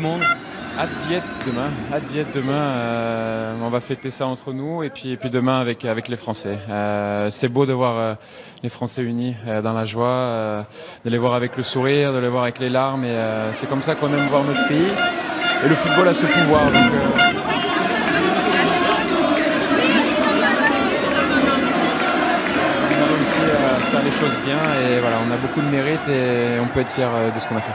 monde. Hâte d'y être demain. Hâte d'y être demain. On va fêter ça entre nous et puis demain avec les Français. C'est beau de voir les Français unis dans la joie, de les voir avec le sourire, de les voir avec les larmes. Et c'est comme ça qu'on aime voir notre pays. Et le football a ce pouvoir. Donc, on a réussi à faire les choses bien et voilà, on a beaucoup de mérite et on peut être fier de ce qu'on a fait.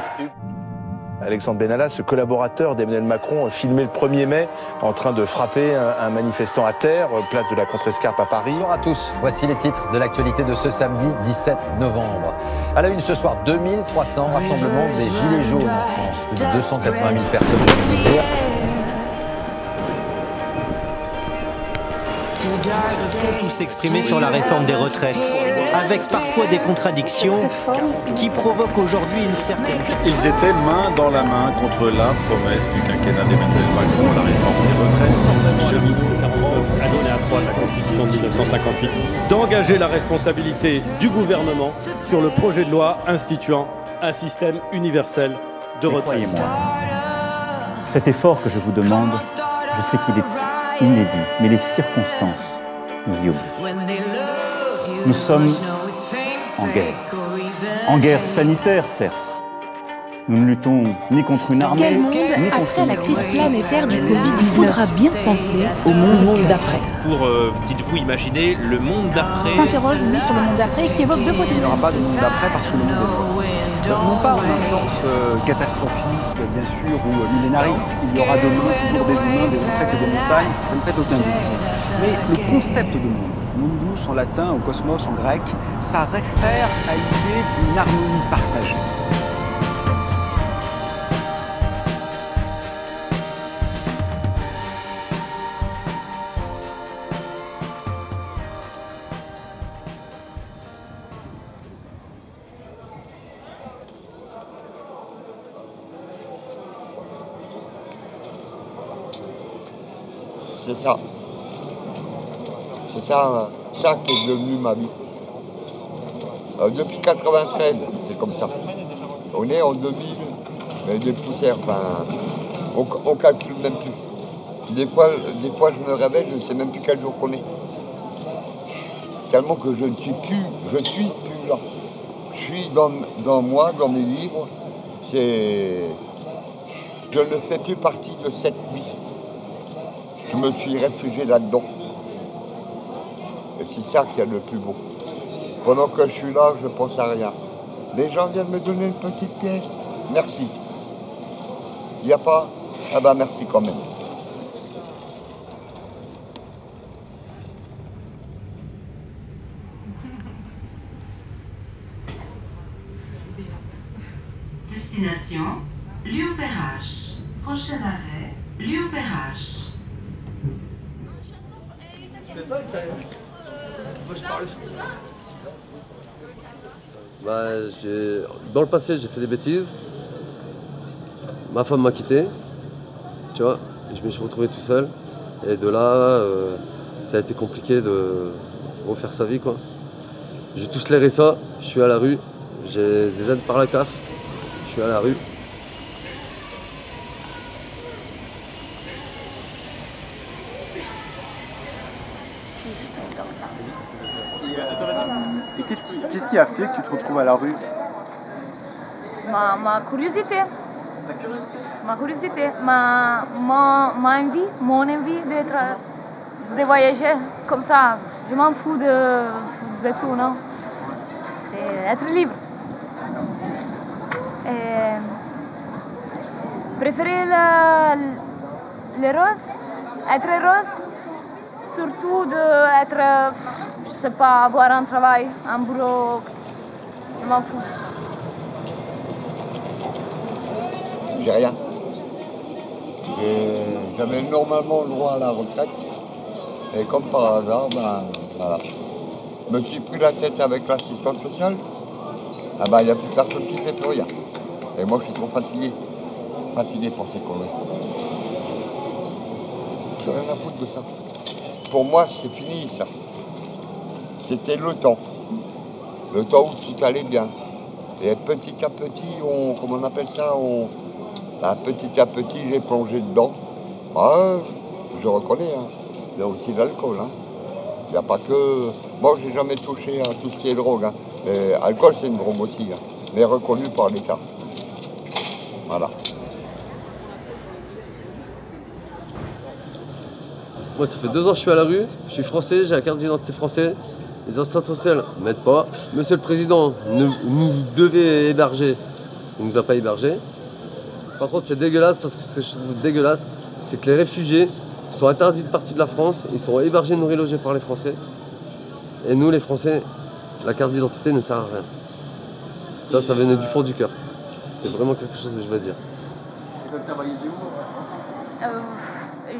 Alexandre Benalla, ce collaborateur d'Emmanuel Macron, filmé le 1er mai en train de frapper un manifestant à terre, place de la Contrescarpe à Paris. Bonjour à tous, voici les titres de l'actualité de ce samedi 17 novembre. À la une ce soir, 2300 rassemblements des Gilets jaunes en France. Plus de 280 000 personnes mobilisées. Ils se sont tous exprimés sur la réforme des retraites, avec parfois des contradictions qui provoquent aujourd'hui une certaine... Ils étaient main dans la main contre la promesse du quinquennat d'Emmanuel Macron, la réforme des retraites. Cheminot 49, alinéa 3 de la Constitution de 1958, d'engager la responsabilité du gouvernement sur le projet de loi instituant un système universel de retraite. Croyez-moi, cet effort que je vous demande, je sais qu'il est inédit, mais les circonstances nous y obligent. Nous sommes en guerre sanitaire, certes. Nous ne luttons ni contre une armée, quel monde ni contre après la crise planétaire du Covid-19? Il faudra bien penser au monde d'après. Pour, dites-vous, imaginer le monde d'après. S'interroge, oui, sur le monde d'après et qui évoque deux possibilités. Il n'y aura pas de monde d'après parce que le monde est mort. Non pas en un sens catastrophiste, bien sûr, ou millénariste. Il y aura demain toujours des humains, des ancêtres et des montagnes, ça ne fait aucun doute. Mais le concept de monde, mundus en latin, ou cosmos en grec, ça réfère à l'idée d'une harmonie partagée. C'est ça. C'est ça qui est devenu ma vie. Depuis 93, c'est comme ça. On est en 2000, mais des poussières, on calcule même plus. Des fois, je me réveille, je ne sais même plus quel jour qu'on est. Tellement que je ne suis plus, là. Je suis dans moi, dans mes livres. Je ne fais plus partie de cette vie. Je me suis réfugié là-dedans. Et c'est ça qui est le plus beau. Pendant que je suis là, je ne pense à rien. Les gens viennent me donner une petite pièce. Merci. Il n'y a pas? Ah ben merci quand même. Destination, Lyon-Perrache. Prochain arrêt, Lyon-Perrache. C'est toi le tailleur? Moi je parle. Dans le passé, j'ai fait des bêtises. Ma femme m'a quitté, tu vois, et je me suis retrouvé tout seul. Et de là, ça a été compliqué de refaire sa vie, quoi. J'ai tout slairé ça, je suis à la rue, j'ai des aides par la CAF, je suis à la rue. Et qu'est-ce qui a fait que tu te retrouves à la rue? Ma curiosité. Ta curiosité? Ma curiosité, mon envie de voyager comme ça. Je m'en fous de tout, non? C'est être libre. Et préférer les roses, être rose, surtout d'être, je sais pas, avoir un travail, un boulot. Je m'en fous de ça. J'ai rien. J'avais normalement le droit à la retraite. Et comme par hasard, voilà. Je me suis pris la tête avec l'assistante sociale. Ah il n'y a plus personne qui ne fait plus rien. Et moi, je suis trop fatigué. Fatigué pour ces conneries. J'ai rien à foutre de ça. Pour moi, c'est fini, ça. C'était le temps. Le temps où tout allait bien. Et petit à petit, comment on appelle ça, Ben, petit à petit, j'ai plongé dedans. Ah, je reconnais, hein. Il y a aussi l'alcool. Hein. Il n'y a pas que... Moi, j'ai jamais touché à tout ce qui est drogue. Hein. L'alcool, c'est une drogue aussi, hein, mais reconnue par l'État. Voilà. Moi, ça fait 2 ans que je suis à la rue, je suis français, j'ai la carte d'identité française. Les instances sociales ne m'aident pas. Monsieur le Président, nous devez héberger. Il ne nous a pas hébergés. Par contre, c'est dégueulasse parce que ce que je trouve dégueulasse, c'est que les réfugiés sont interdits de partir de la France. Ils sont hébergés, nourris, logés par les Français. Et nous, les Français, la carte d'identité ne sert à rien. Ça venait du fond du cœur. C'est vraiment quelque chose que je veux dire.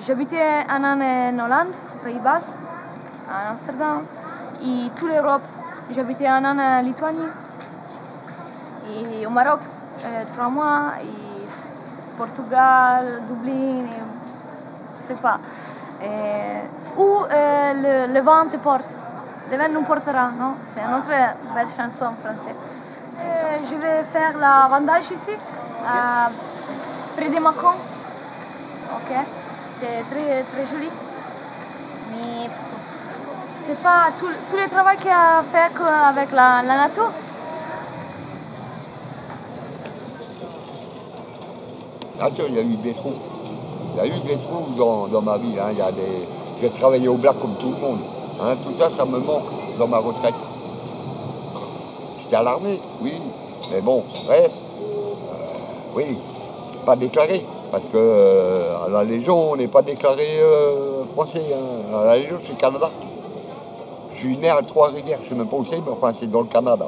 J'habitais un an en Hollande, aux Pays-Bas, à Amsterdam, et toute l'Europe. J'habitais un an en Lituanie, et au Maroc, 3 mois, et Portugal, Dublin, et, je sais pas. Où le vent te porte. Le vent nous portera, non? C'est une autre belle chanson française. Je vais faire la vendage ici, près de Macron. Ok. C'est très, très joli. Mais je sais pas, tout le travail qu'il a fait avec la nature. Bien sûr, il y a eu des trous. Il y a eu des trous dans ma vie. Hein. J'ai travaillé au black comme tout le monde. Hein. Tout ça, ça me manque dans ma retraite. J'étais à l'armée, oui. Mais bon, bref, oui, pas déclaré. Parce que à la Légion, on n'est pas déclaré français. Hein. À la Légion, c'est le Canada. Je suis né à Trois-Rivières, je ne sais même pas où c'est, mais enfin, c'est dans le Canada.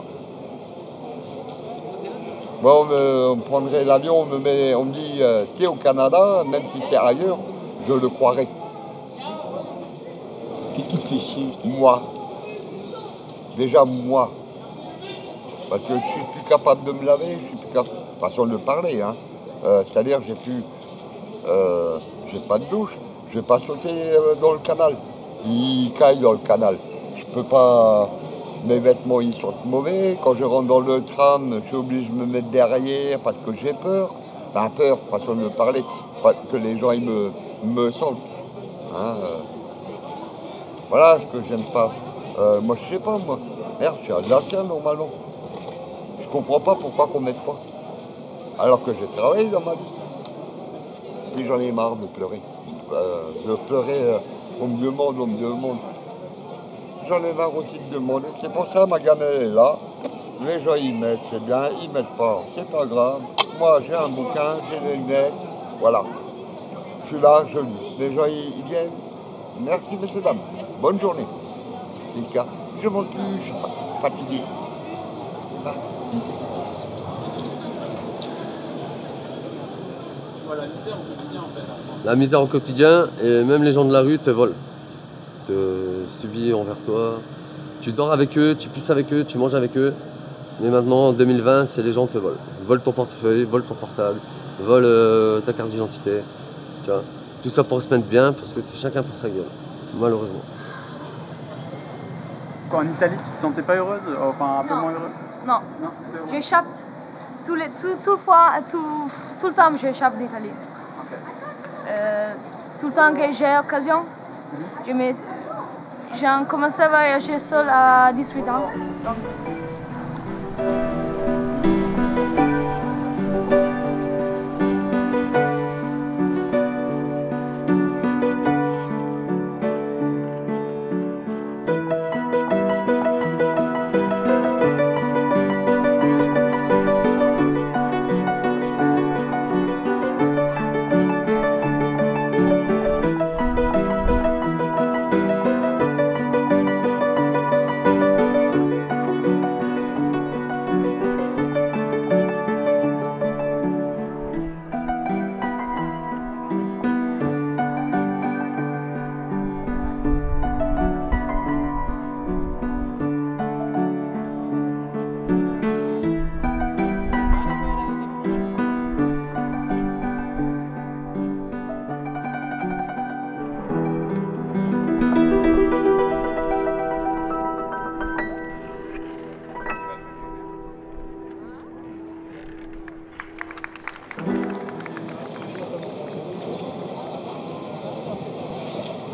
Moi, on prendrait l'avion, on me dit, t'es au Canada, même si c'est ailleurs, je le croirais. Qu'est-ce qui te fait chier? Moi. Déjà, moi. Parce que je suis plus capable de me laver, je suis plus capable, façon de parler, hein. C'est-à-dire que j'ai pas de douche, je vais pas sauter dans le canal. Il caille dans le canal. Je peux pas. Mes vêtements ils sont mauvais. Quand je rentre dans le tram, je suis obligé de me mettre derrière parce que j'ai peur. Enfin, peur, façon de parler, que les gens ils me sentent. Hein, voilà ce que j'aime pas. Moi je sais pas moi. Merde, je suis alsacien normalement. Je comprends pas pourquoi qu'on m'aide pas. Alors que j'ai travaillé dans ma vie. Puis j'en ai marre de pleurer. On me demande. J'en ai marre aussi de demander. C'est pour ça ma gamelle est là. Les gens ils mettent, c'est bien, ils mettent pas. C'est pas grave. Moi j'ai un bouquin, j'ai des lunettes. Voilà. Je suis là, je lis. Les gens ils viennent. Merci messieurs dames. Bonne journée. C'est le cas. Je monte plus, je suis fatigué. Ah. La misère au quotidien en fait. La misère au quotidien et même les gens de la rue te volent, te subissent envers toi. Tu dors avec eux, tu pisses avec eux, tu manges avec eux. Mais maintenant en 2020, c'est les gens te volent. Ils volent ton portefeuille, volent ton portable, volent ta carte d'identité. Tu vois. Tout ça pour se mettre bien parce que c'est chacun pour sa gueule, malheureusement. En Italie, tu te sentais pas heureuse? Enfin, un peu moins heureuse? Non. J'échappe tout le temps, j'échappe d'Italie. Okay. Tout le temps que j'ai occasion, j'ai commencé à voyager seule à 18 ans. Donc,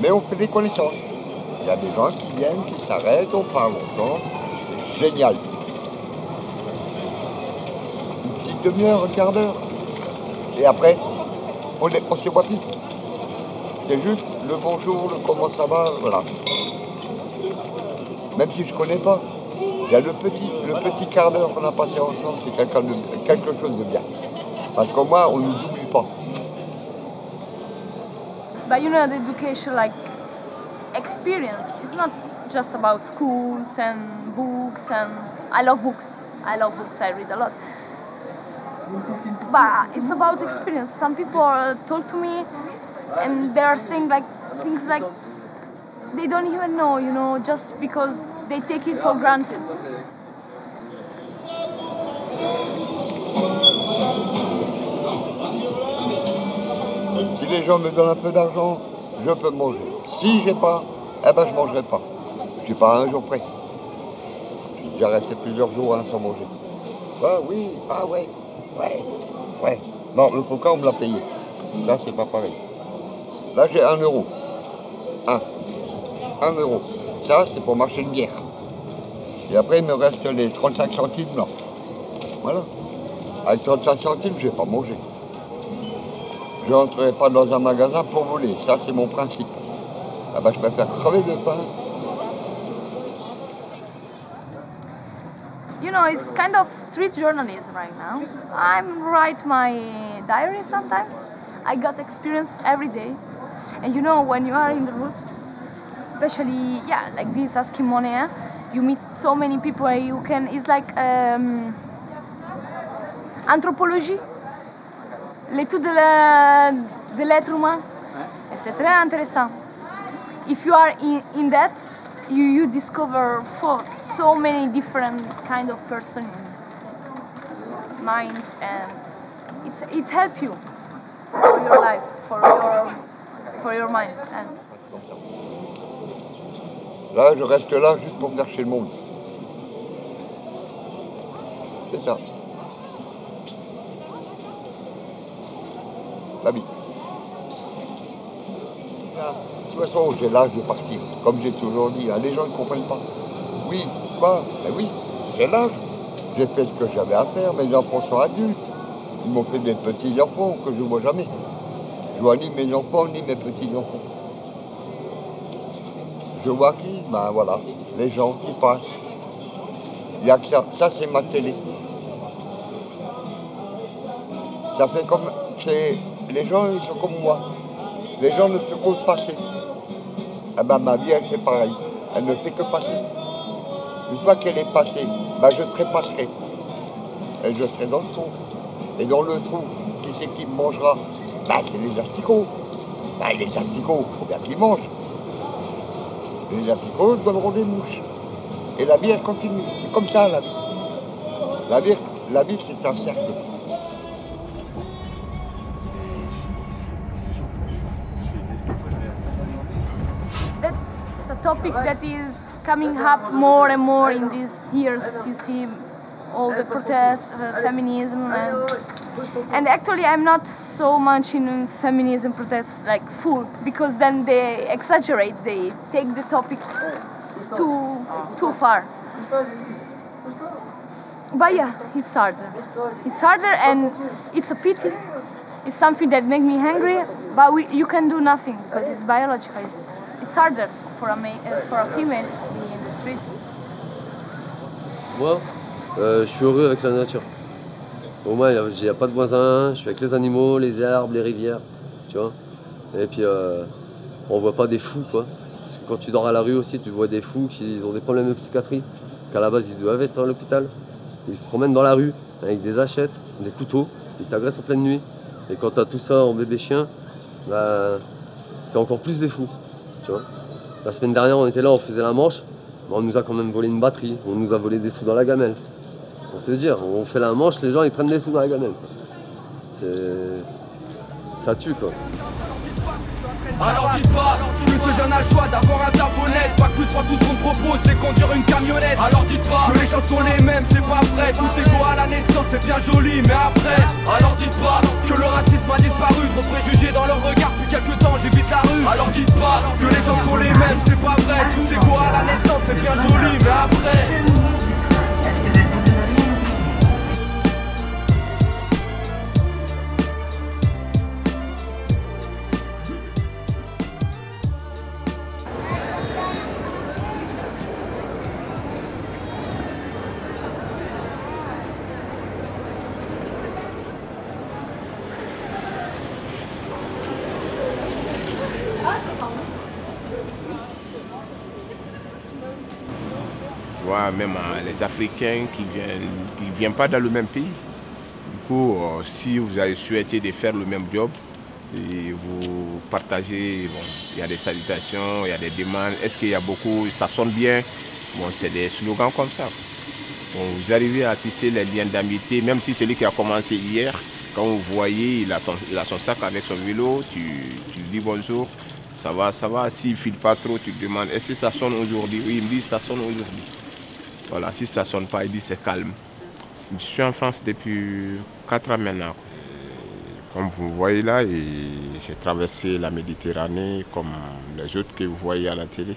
Mais on fait des connaissances. Il y a des gens qui viennent, qui s'arrêtent, on parle ensemble. Génial. Une petite demi-heure, un quart d'heure. Et après, on se voit plus. C'est juste le bonjour, le comment ça va, voilà. Même si je ne connais pas. Il y a le petit quart d'heure qu'on a passé ensemble, c'est quelque chose de bien. Parce qu'au moins, on ne nous oublie pas. But you know, the education, like experience, it's not just about schools and books, and I love books. I read a lot. But it's about experience. Some people talk to me and they are saying like things like they don't even know, you know, just because they take it for granted. Si les gens me donnent un peu d'argent, je peux manger. Si j'ai pas, eh ben je mangerai pas. Je suis pas à un jour près. J'ai resté plusieurs jours sans manger. Ah oui, ah ouais. Non, le coca on me l'a payé. Là c'est pas pareil. Là j'ai 1 euro. 1 euro. Ça c'est pour marcher une bière. Et après il me reste les 35 centimes là. Voilà. Avec 35 centimes je vais pas manger. Je n'entrerai pas dans un magasin pour voler. Ça c'est mon principe. Ah ben je préfère crever de faim. You know, it's kind of street journalism right now. I write my diary sometimes. I got experience every day. And you know, when you are in the road, especially, yeah, like this, Asking Money, you meet so many people where you can, it's like anthropologie, l'étude de l'être humain. Et c'est très intéressant. If you are in that, you discover so many different kind of person in mind, and it helps you for your life, for your mind. And là, je reste là juste pour faire chez le monde. C'est ça. La vie. De toute façon, j'ai l'âge de partir, comme j'ai toujours dit. Les gens ne comprennent pas. Oui, quoi? Ben oui, j'ai l'âge. J'ai fait ce que j'avais à faire. Mes enfants sont adultes. Ils m'ont fait des petits-enfants que je ne vois jamais. Je ne vois ni mes enfants, ni mes petits-enfants. Je vois qui? Ben voilà, les gens qui passent. Il n'y a que ça. Ça, c'est ma télé. Ça fait comme... Les gens, ils sont comme moi. Les gens ne font que passer. Eh ben, ma vie, elle fait pareil. Elle ne fait que passer. Une fois qu'elle est passée, ben, je trépasserai. Et je serai dans le trou. Et dans le trou, qui c'est qui me mangera? Ben, c'est les asticots. Ben, les asticots, il faut bien qu'ils mangent. Les asticots donneront des mouches. Et la vie, elle continue. C'est comme ça, la vie. La vie, c'est un cercle. That's a topic that is coming up more and more in these years. You see all the protests, feminism, and actually I'm not so much in feminism protests like full, because then they exaggerate, they take the topic too far. But yeah, it's harder. It's harder and it's a pity. It's something that makes me angry, but you can do nothing because it's biological. It's harder for a female to be in the street. Moi, je suis heureux avec la nature. Au moins, il n'y a pas de voisins, je suis avec les animaux, les arbres, les rivières, tu vois. Et puis, on voit pas des fous, quoi. Parce que quand tu dors à la rue aussi, tu vois des fous qui ont des problèmes de psychiatrie, qu'à la base, ils doivent être à l'hôpital. Ils se promènent dans la rue avec des hachettes, des couteaux, ils t'agressent en pleine nuit. Et quand tu as tout ça en bébé chien, bah, c'est encore plus des fous, tu vois. La semaine dernière, on était là, on faisait la manche, on nous a quand même volé une batterie, on nous a volé des sous dans la gamelle. Pour te dire, on fait la manche, les gens ils prennent des sous dans la gamelle. Ça tue, quoi. Alors dites pas que ce jeune a le choix d'avoir un taf honnête. Pas plus, pas tout ce qu'on te propose, c'est conduire une camionnette. Alors dites pas que les gens sont les mêmes, c'est pas vrai. Tous égaux à la naissance, c'est bien joli, mais après. Alors dites pas que le racisme a disparu. Trop préjugés dans leur regard, depuis quelques temps j'évite la rue. Alors dites pas que les gens sont les mêmes, c'est pas vrai. Tous égaux à la naissance, c'est bien joli, mais après. Même les Africains qui viennent pas dans le même pays. Du coup, si vous avez souhaité de faire le même job, et vous partagez, bon, il y a des salutations, il y a des demandes, est-ce qu'il y a beaucoup, ça sonne bien, bon, c'est des slogans comme ça. Bon, vous arrivez à tisser les liens d'amitié, même si celui qui a commencé hier, quand vous voyez, il a son sac avec son vélo, tu lui dis bonjour, ça va, s'il ne file pas trop, tu te demandes, est-ce que ça sonne aujourd'hui? Oui, il me dit ça sonne aujourd'hui. Voilà, si ça ne sonne pas, il dit c'est calme. Je suis en France depuis 4 ans maintenant. Comme vous voyez là, j'ai traversé la Méditerranée comme les autres que vous voyez à la télé.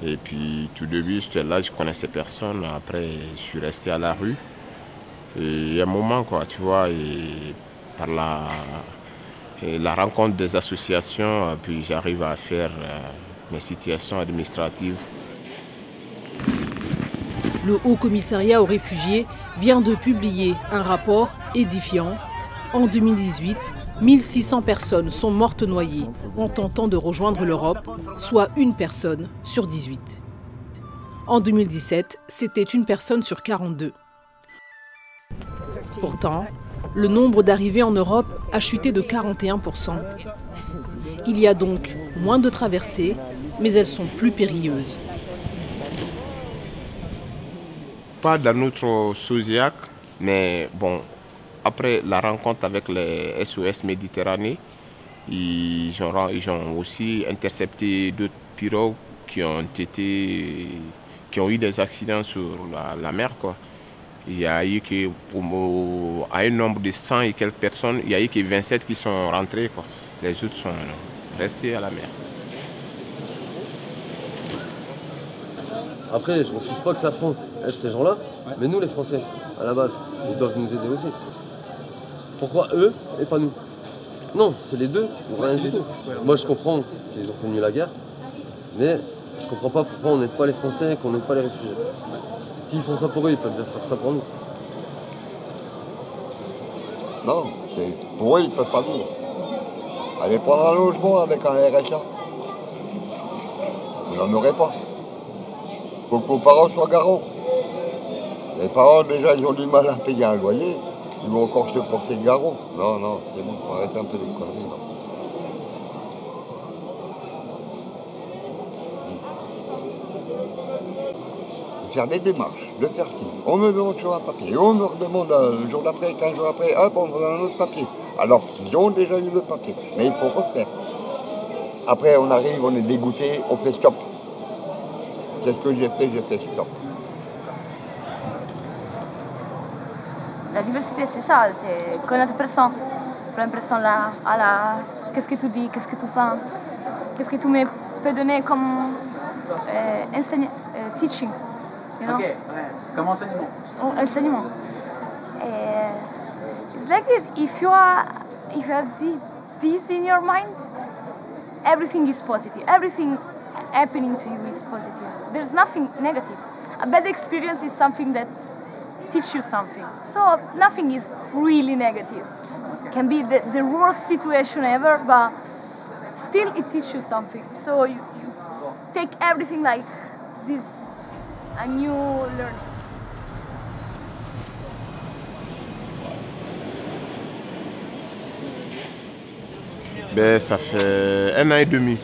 Et puis tout début, j'étais là, je connaissais personne. Après, je suis resté à la rue. Et à un moment, quoi, tu vois, et par la rencontre des associations, puis j'arrive à faire mes situations administratives. Le Haut Commissariat aux réfugiés vient de publier un rapport édifiant. En 2018, 1600 personnes sont mortes noyées en tentant de rejoindre l'Europe, soit une personne sur 18. En 2017, c'était une personne sur 42. Pourtant, le nombre d'arrivées en Europe a chuté de 41%. Il y a donc moins de traversées, mais elles sont plus périlleuses. Pas dans notre Sosiac, mais bon, après la rencontre avec les SOS Méditerranée, ils ont aussi intercepté d'autres pirogues qui ont eu des accidents sur la mer, quoi. Il y a eu à un nombre de 100 et quelques personnes, il y a eu que 27 qui sont rentrés, quoi. Les autres sont restés à la mer. Après, je ne refuse pas que la France aide ces gens-là, mais nous, les Français, à la base, ils doivent nous aider aussi. Pourquoi eux et pas nous? Non, c'est les deux, rien du tout. Moi, je comprends qu'ils ont connu la guerre, mais je ne comprends pas pourquoi on n'aide pas les Français et qu'on n'aide pas les réfugiés. S'ils font ça pour eux, ils peuvent bien faire ça pour nous. Non, pour eux, ils ne peuvent pas vivre. Allez prendre un logement avec un RSA. Vous n'en aurez pas. Il faut que vos parents soient garants. Les parents, déjà, ils ont du mal à payer un loyer. Ils vont encore se porter le garant. Non, non, c'est bon, faut arrêter un peu les conneries. De faire des démarches, de faire ci. On me demande sur un papier, on me redemande le jour d'après, 15 jours après, hop, on me donne un autre papier. Alors qu'ils ont déjà eu le papier. Mais il faut refaire. Après, on arrive, on est dégoûté, on fait stop. C'est ce que j'ai fait stop. La diversité, c'est ça, c'est connaître personne. Prendre personne là, qu'est-ce que tu dis, qu'est-ce que tu penses, qu'est-ce que tu me peux donner comme teaching, you know? Ok, ouais. Comme enseignement. Enseignement. It's like this. If you have this in your mind, everything is positive. Everything happening to you is positive. There's nothing negative. A bad experience is something that teach you something. So nothing is really negative. It can be the worst situation ever, but still it teaches you something. So you take everything like this, a new learning. Ben, ça fait 1 an et demi.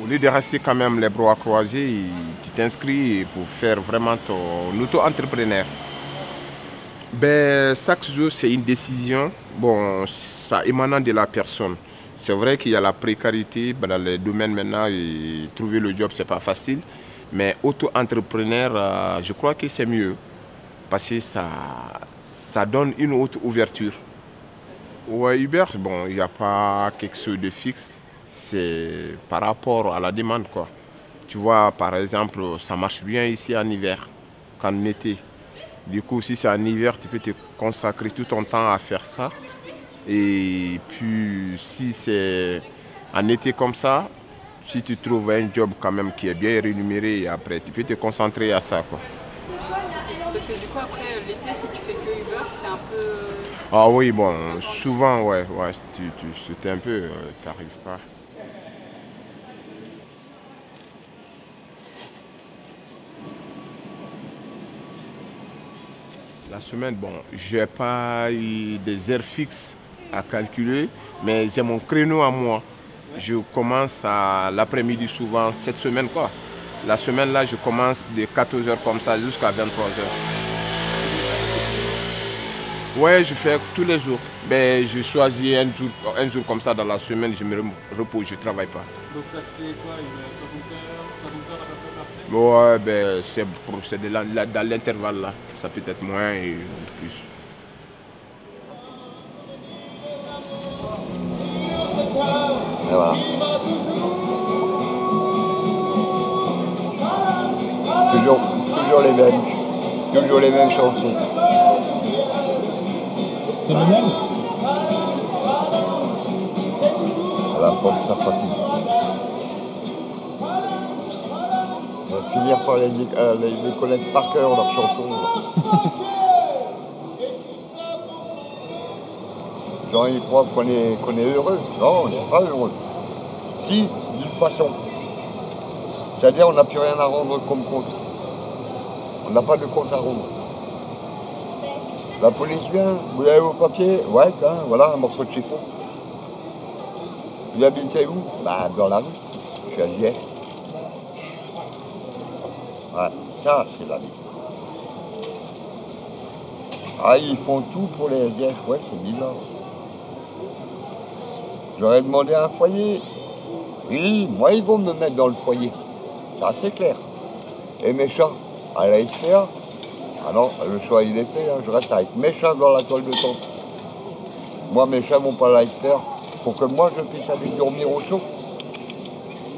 Au lieu de rester quand même les bras croisés, tu t'inscris pour faire vraiment ton auto-entrepreneur. Ben, chaque jour, c'est une décision. Bon, ça émanant de la personne. C'est vrai qu'il y a la précarité dans les domaines maintenant et trouver le job, c'est pas facile. Mais auto-entrepreneur, je crois que c'est mieux. Parce que ça donne une autre ouverture. Ouais, Uber, bon, il n'y a pas quelque chose de fixe. c'est par rapport à la demande, quoi. Tu vois, par exemple, ça marche bien ici en hiver qu'en été. Du coup, si c'est en hiver, tu peux te consacrer tout ton temps à faire ça. Et puis, si c'est en été comme ça, si tu trouves un job quand même qui est bien rémunéré, après, tu peux te concentrer à ça, quoi. Parce que du coup, après l'été, si tu fais que Uber, t'es un peu... Ah oui, bon, souvent, ouais, c'était un peu, t'arrives pas. La semaine, bon, j'ai pas eu des heures fixes à calculer, mais j'ai mon créneau à moi. Je commence à l'après-midi souvent, cette semaine, quoi. La semaine, là, je commence de 14h comme ça jusqu'à 23h. Ouais, je fais tous les jours. Ben, je choisis un jour comme ça dans la semaine, je me repose, je ne travaille pas. Donc ça te fait quoi, une 60 heures à peu près par semaine? Ouais, ben, c'est dans l'intervalle là. Ça peut être moins et plus. Et voilà. Toujours les mêmes chansons. C'est le même? À la fois ça fatigue. On va finir par les connaître par cœur, leurs chansons. Genre ils croient qu'on est heureux. Non, on n'est pas heureux. Si, d'une façon. C'est-à-dire on n'a plus rien à rendre comme compte. On n'a pas de compte à rendre. La police vient, vous avez vos papiers? Ouais, tiens, voilà un morceau de chiffon. Vous habitez où? Bah, dans la rue. Je suis à Liège. Ouais, ça, c'est la vie. Ah, ils font tout pour les SDF. Ouais, c'est bizarre. J'aurais demandé un foyer. Oui, moi, ils vont me mettre dans le foyer. Ça, c'est clair. Et mes chats, à la SPA. Ah non, le choix il est fait, hein. Je reste avec mes chats dans la toile de tente. Moi, mes chats vont pas à la SPA pour que moi je puisse aller dormir au chaud.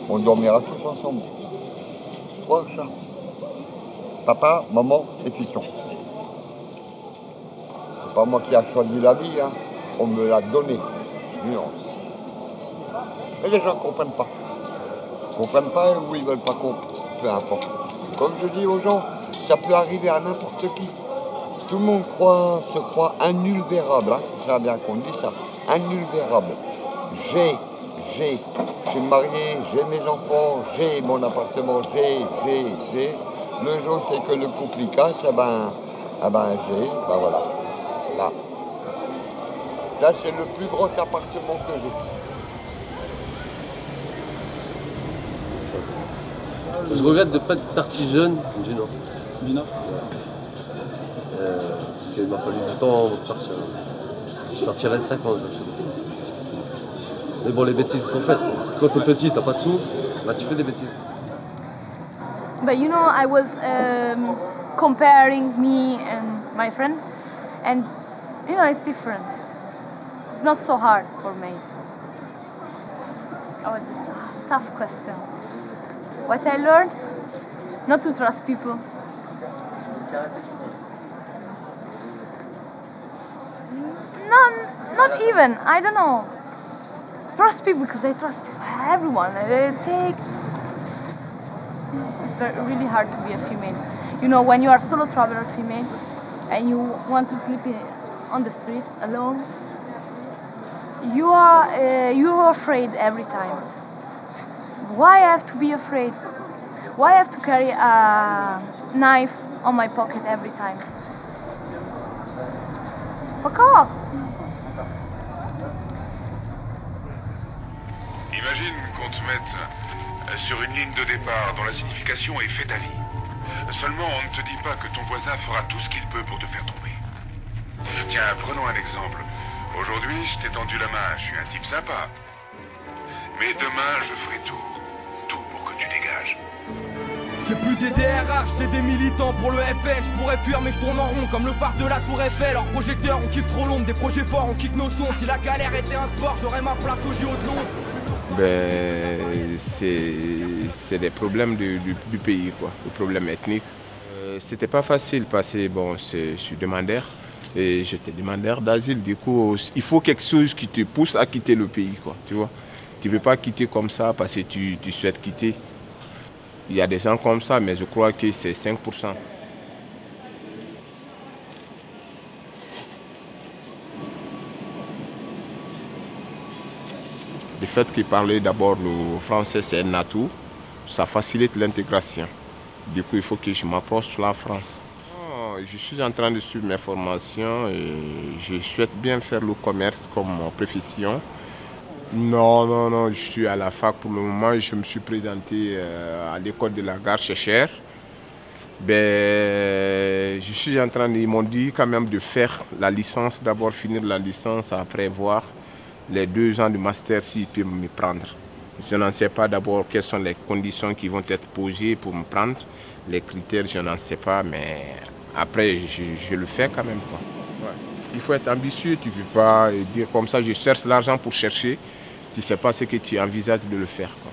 On dormira tous ensemble. 3 chats. Papa, maman et fiston. C'est pas moi qui a choisi la vie, hein. On me l'a donné. Nuance. Et les gens ne comprennent pas. Ils ne comprennent pas ou ils ne veulent pas comprendre. Peu importe. Comme je dis aux gens, ça peut arriver à n'importe qui. Tout le monde se croit invulnérable, hein. C'est bien qu'on dit ça. Invulnérable. J'ai. Je suis marié, j'ai mes enfants, j'ai mon appartement, j'ai. Le jour c'est que le couple y casse, j'ai, voilà. Là. Là c'est le plus grand appartement que j'ai. Je regrette de ne pas être parti jeune du Nord. Du Nord parce qu'il m'a fallu du temps avant de partir. Je suis parti à 25 ans. Mais bon, les bêtises sont faites. Quand t'es petit, t'as pas de sous, bah tu fais des bêtises. But you know, I was comparing me and my friend, and you know, it's different. It's not so hard for me. Oh, that's a tough question. What I learned, not to trust people. No, not even. I don't know. Trust people because I trust people. Everyone. It's really hard to be a female. You know, when you are solo traveler female and you want to sleep on the street alone, you are afraid every time. Why I have to be afraid? Why I have to carry a knife on my pocket every time? Fuck off! Imagine qu'on te mette sur une ligne de départ dont la signification est « fais ta vie ». Seulement, on ne te dit pas que ton voisin fera tout ce qu'il peut pour te faire tomber. Tiens, prenons un exemple. Aujourd'hui, je t'ai tendu la main, je suis un type sympa. Mais demain, je ferai tout pour que tu dégages. C'est plus des DRH, c'est des militants pour le FN. Je pourrais fuir mais je tourne en rond comme le phare de la tour Eiffel. Leurs projecteurs, on kiffe trop l'ombre, des projets forts, on kick nos sons. Si la galère était un sport, j'aurais ma place au JO de Londres. Ben, c'est des problèmes du pays, quoi, des problèmes ethniques. C'était pas facile parce que bon, je suis demandeur et j'étais demandeur d'asile. Du coup, il faut quelque chose qui te pousse à quitter le pays, quoi, tu vois. Tu ne peux pas quitter comme ça parce que tu souhaites quitter. Il y a des gens comme ça, mais je crois que c'est 5%. Le fait qu'il parlait d'abord le français, c'est un atout, ça facilite l'intégration. Du coup, il faut que je m'approche de la France. Je suis en train de suivre mes formations et je souhaite bien faire le commerce comme profession. Non, je suis à la fac pour le moment. Je me suis présenté à l'école de la gare Chéchère. Je suis en train, ils m'ont dit quand même de faire la licence, d'abord finir la licence, après voir les 2 ans de master s'ils peuvent me prendre. Je n'en sais pas d'abord quelles sont les conditions qui vont être posées pour me prendre. Les critères, je n'en sais pas, mais après, je le fais quand même, quoi. Ouais. Il faut être ambitieux, tu ne peux pas dire comme ça, je cherche l'argent pour chercher. Tu ne sais pas ce que tu envisages de le faire, quoi.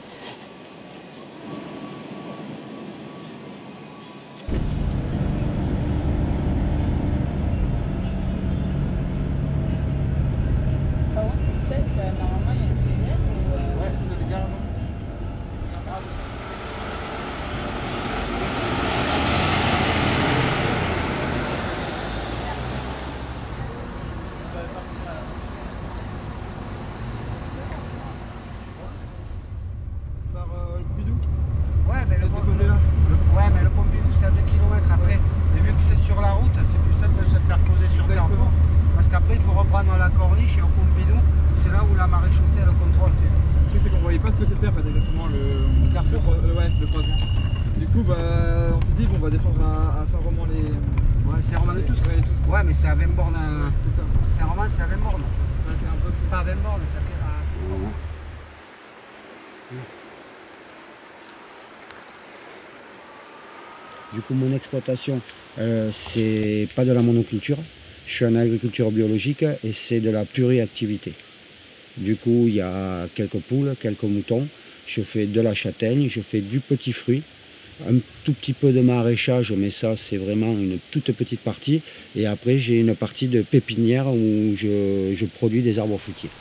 Mais le Pompidou c'est à 2 km après. Et vu que c'est sur la route, c'est plus simple de se faire poser sur Carrefour. Parce qu'après il faut reprendre la corniche et au Pompidou, c'est là où la maréchaussée a le contrôle. Le truc c'est qu'on voyait pas ce que c'était en fait exactement le Carrefour. Le croisement. Du coup on s'est dit bon, on va descendre à Saint-Romain-les... Ouais, Saint-Romain-les-Tous. Ouais, mais c'est à 20 bornes. C'est ça. Saint-Romain c'est à 20 bornes. Ouais, c'est un peu plus... Pas à 20 bornes, c'est à... Du coup, mon exploitation, c'est pas de la monoculture. Je suis en agriculture biologique et c'est de la pluriactivité. Du coup, il y a quelques poules, quelques moutons. Je fais de la châtaigne, je fais du petit fruit, un tout petit peu de maraîchage, mais ça, c'est vraiment une toute petite partie. Et après, j'ai une partie de pépinière où je produis des arbres fruitiers.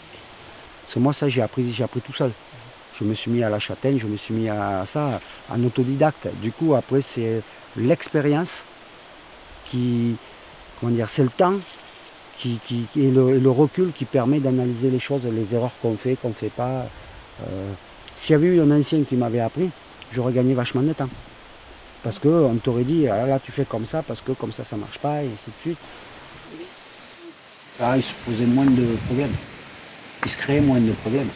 Parce que moi, ça, j'ai appris tout seul. Je me suis mis à la châtaigne, je me suis mis à ça en autodidacte. Du coup, après, c'est l'expérience qui, comment dire, c'est le temps et le recul qui permet d'analyser les choses, les erreurs qu'on fait pas. S'il y avait eu un ancien qui m'avait appris, j'aurais gagné vachement de temps. Parce qu'on t'aurait dit, ah là tu fais comme ça, parce que comme ça ça marche pas, et ainsi de suite. Là, il se posait moins de problèmes. Il se créait moins de problèmes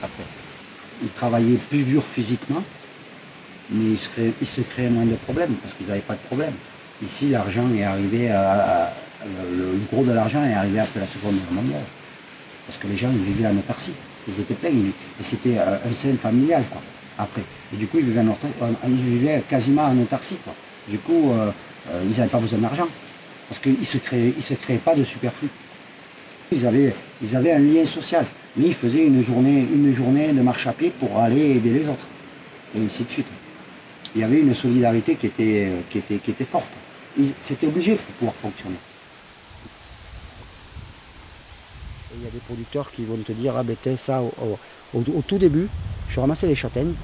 après. Ils travaillaient plus dur physiquement, mais ils se créaient moins de problèmes parce qu'ils n'avaient pas de problème. Ici, l'argent est arrivé le gros de l'argent est arrivé après la Seconde Guerre mondiale. Parce que les gens ils vivaient en autarcie. Ils étaient pleins et c'était un sein familial, quoi, après. Et du coup, ils vivaient quasiment en autarcie, quoi. Du coup, ils n'avaient pas besoin d'argent parce qu'ils ne se créaient pas de superflu. Ils avaient un lien social. Mais ils faisaient une journée de marche à pied pour aller aider les autres. Et ainsi de suite. Il y avait une solidarité qui était forte. C'était obligé pour pouvoir fonctionner. Et il y a des producteurs qui vont te dire, ah ben ça, au tout début, je ramassais les châtaignes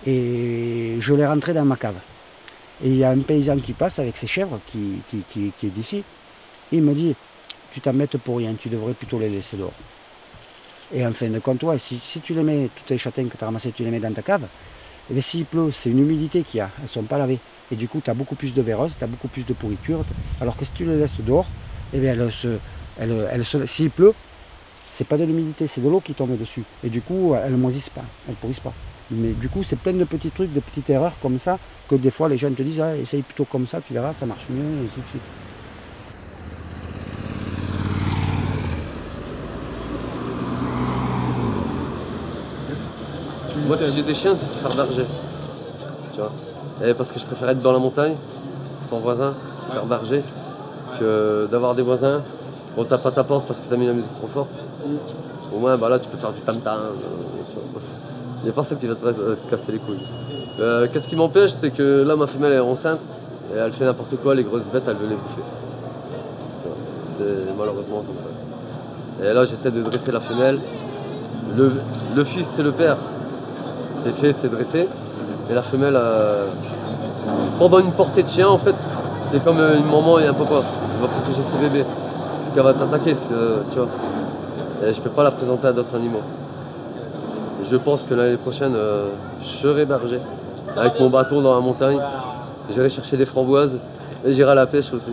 et je les rentrais dans ma cave. Et il y a un paysan qui passe avec ses chèvres, qui est d'ici, il me dit, tu t'embêtes pour rien, tu devrais plutôt les laisser dehors. Et en fin de compte, ouais, si tu les mets, toutes les châtaignes que tu as ramassées, tu les mets dans ta cave, et bien s'il pleut, c'est une humidité qu'il y a, elles ne sont pas lavées. Et du coup, tu as beaucoup plus de vérose, tu as beaucoup plus de pourriture. Alors que si tu les laisses dehors, et bien s'il pleut, c'est pas de l'humidité, c'est de l'eau qui tombe dessus. Et du coup, elles ne moisissent pas, elles ne pourrissent pas. Mais du coup, c'est plein de petits trucs, de petites erreurs comme ça, que des fois les gens te disent, ah, essaye plutôt comme ça, tu verras, ça marche mieux, et ainsi de suite. Moi, si j'ai des chiens, c'est pour faire berger. Tu vois. Et parce que je préfère être dans la montagne, sans voisin, faire berger, que d'avoir des voisins. On tape à ta porte parce que tu as mis la musique trop forte. Au moins, bah là, tu peux faire du tam-tam. Il n'y a personne qui va te casser les couilles. Qu'est-ce qui m'empêche, c'est que là, ma femelle est enceinte et elle fait n'importe quoi, les grosses bêtes, elle veut les bouffer. C'est malheureusement comme ça. Et là, j'essaie de dresser la femelle. Le fils, c'est le père. C'est fait, c'est dressé. Et la femelle, pendant une portée de chien, en fait, c'est comme une maman et un papa. Elle va protéger ses bébés. C'est qu'elle va t'attaquer, tu vois. Et je ne peux pas la présenter à d'autres animaux. Je pense que l'année prochaine, je serai berger. Avec mon bâton dans la montagne, j'irai chercher des framboises et j'irai à la pêche aussi.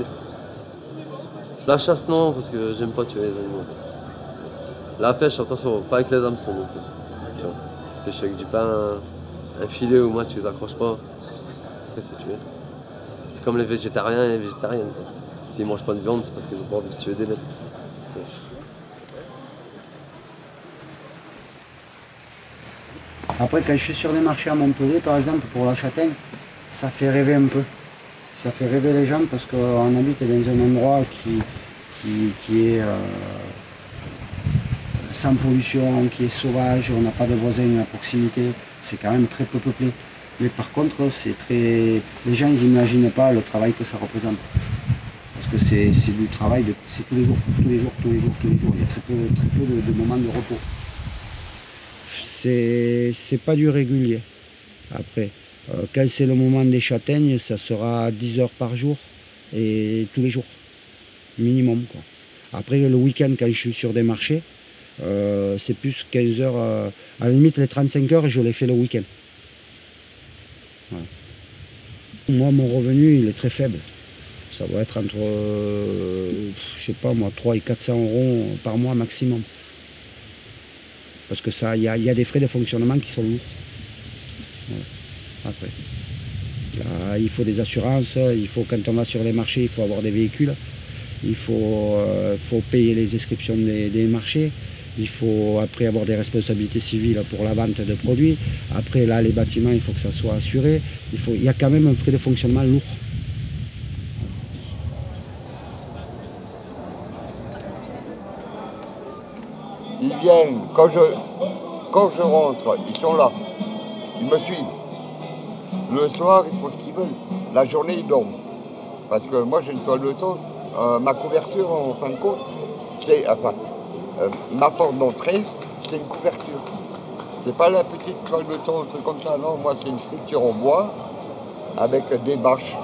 La chasse, non, parce que j'aime pas tuer les animaux. La pêche, attention, pas avec les hameçons non plus. Tu vois, pêche avec du pain, un filet, au moins tu les accroches pas. Après, c'est tuer. C'est comme les végétariens et les végétariennes. S'ils mangent pas de viande, c'est parce qu'ils ont pas envie de tuer des bêtes. Après, quand je suis sur des marchés à Montpellier, par exemple, pour la châtaigne, ça fait rêver un peu. Ça fait rêver les gens parce qu'on habite dans un endroit qui est sans pollution, qui est sauvage, on n'a pas de voisins à proximité, c'est quand même très peu peuplé. Mais par contre, les gens ils n'imaginent pas le travail que ça représente. Parce que c'est du travail, c'est tous les jours. Il y a très peu de moments de repos. C'est pas du régulier. Après, quand c'est le moment des châtaignes, ça sera 10 heures par jour et tous les jours, minimum, quoi. Après, le week-end, quand je suis sur des marchés, c'est plus 15 heures. À la limite, les 35 heures, je les fais le week-end. Voilà. Moi, mon revenu, il est très faible. Ça doit être entre, je sais pas moi, 300 et 400 euros par mois maximum. Parce que ça, il y a des frais de fonctionnement qui sont lourds. Voilà. Après, là, il faut des assurances, il faut, quand on va sur les marchés, il faut avoir des véhicules, il faut payer les inscriptions des marchés, il faut après avoir des responsabilités civiles pour la vente de produits. Après, là, les bâtiments, il faut que ça soit assuré. Il y a quand même un frais de fonctionnement lourd. Ils viennent, quand je rentre, ils sont là, ils me suivent. Le soir, ils font ce qu'ils veulent. La journée, ils dorment. Parce que moi, j'ai une toile de tôle. Ma couverture, en fin de compte, c'est, ma porte d'entrée, c'est une couverture. C'est pas la petite toile de tôle, un truc comme ça, non. Moi, c'est une structure en bois avec des bâches.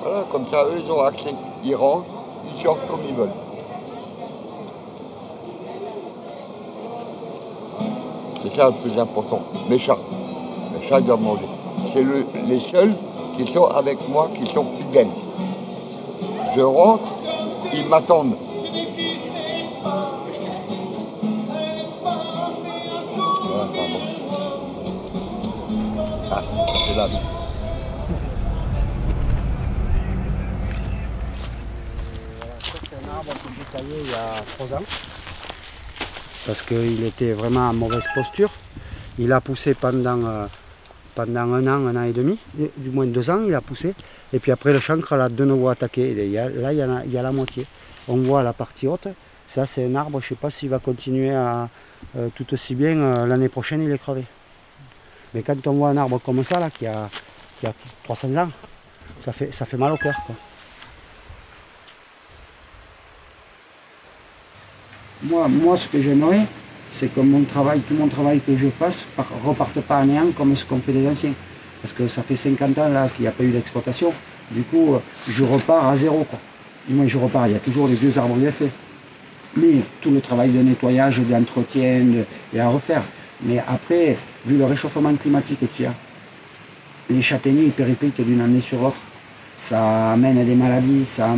Voilà, comme ça, eux, ils ont accès. Ils rentrent, ils sortent comme ils veulent. C'est ça le plus important. Mes chats doivent manger. C'est les seuls qui sont avec moi, qui sont fidèles. Je rentre, ils m'attendent. Voilà, pardon. Ah, c'est là. C'est un arbre que j'ai taillé il y a 3 ans. Parce qu'il était vraiment en mauvaise posture. Il a poussé pendant 1 an et demi, du moins 2 ans, il a poussé. Et puis après, le chancre l'a de nouveau attaqué. Là, il y a la moitié. On voit la partie haute. Ça, c'est un arbre, je ne sais pas s'il va continuer tout aussi bien. L'année prochaine, il est crevé. Mais quand on voit un arbre comme ça, là, qui a 300 ans, ça fait mal au cœur, quoi. Moi, ce que j'aimerais, c'est que tout mon travail que je fasse ne reparte pas à néant comme ce qu'ont fait les anciens. Parce que ça fait 50 ans là qu'il n'y a pas eu d'exploitation. Du coup, je repars à zéro, quoi. Du moins, je repars, il y a toujours les vieux arbres bien faits. Mais tout le travail de nettoyage, d'entretien, il y a à refaire. Mais après, vu le réchauffement climatique qu'il y a, les châtaigniers ils périclitent d'une année sur l'autre. Ça amène à des maladies, ça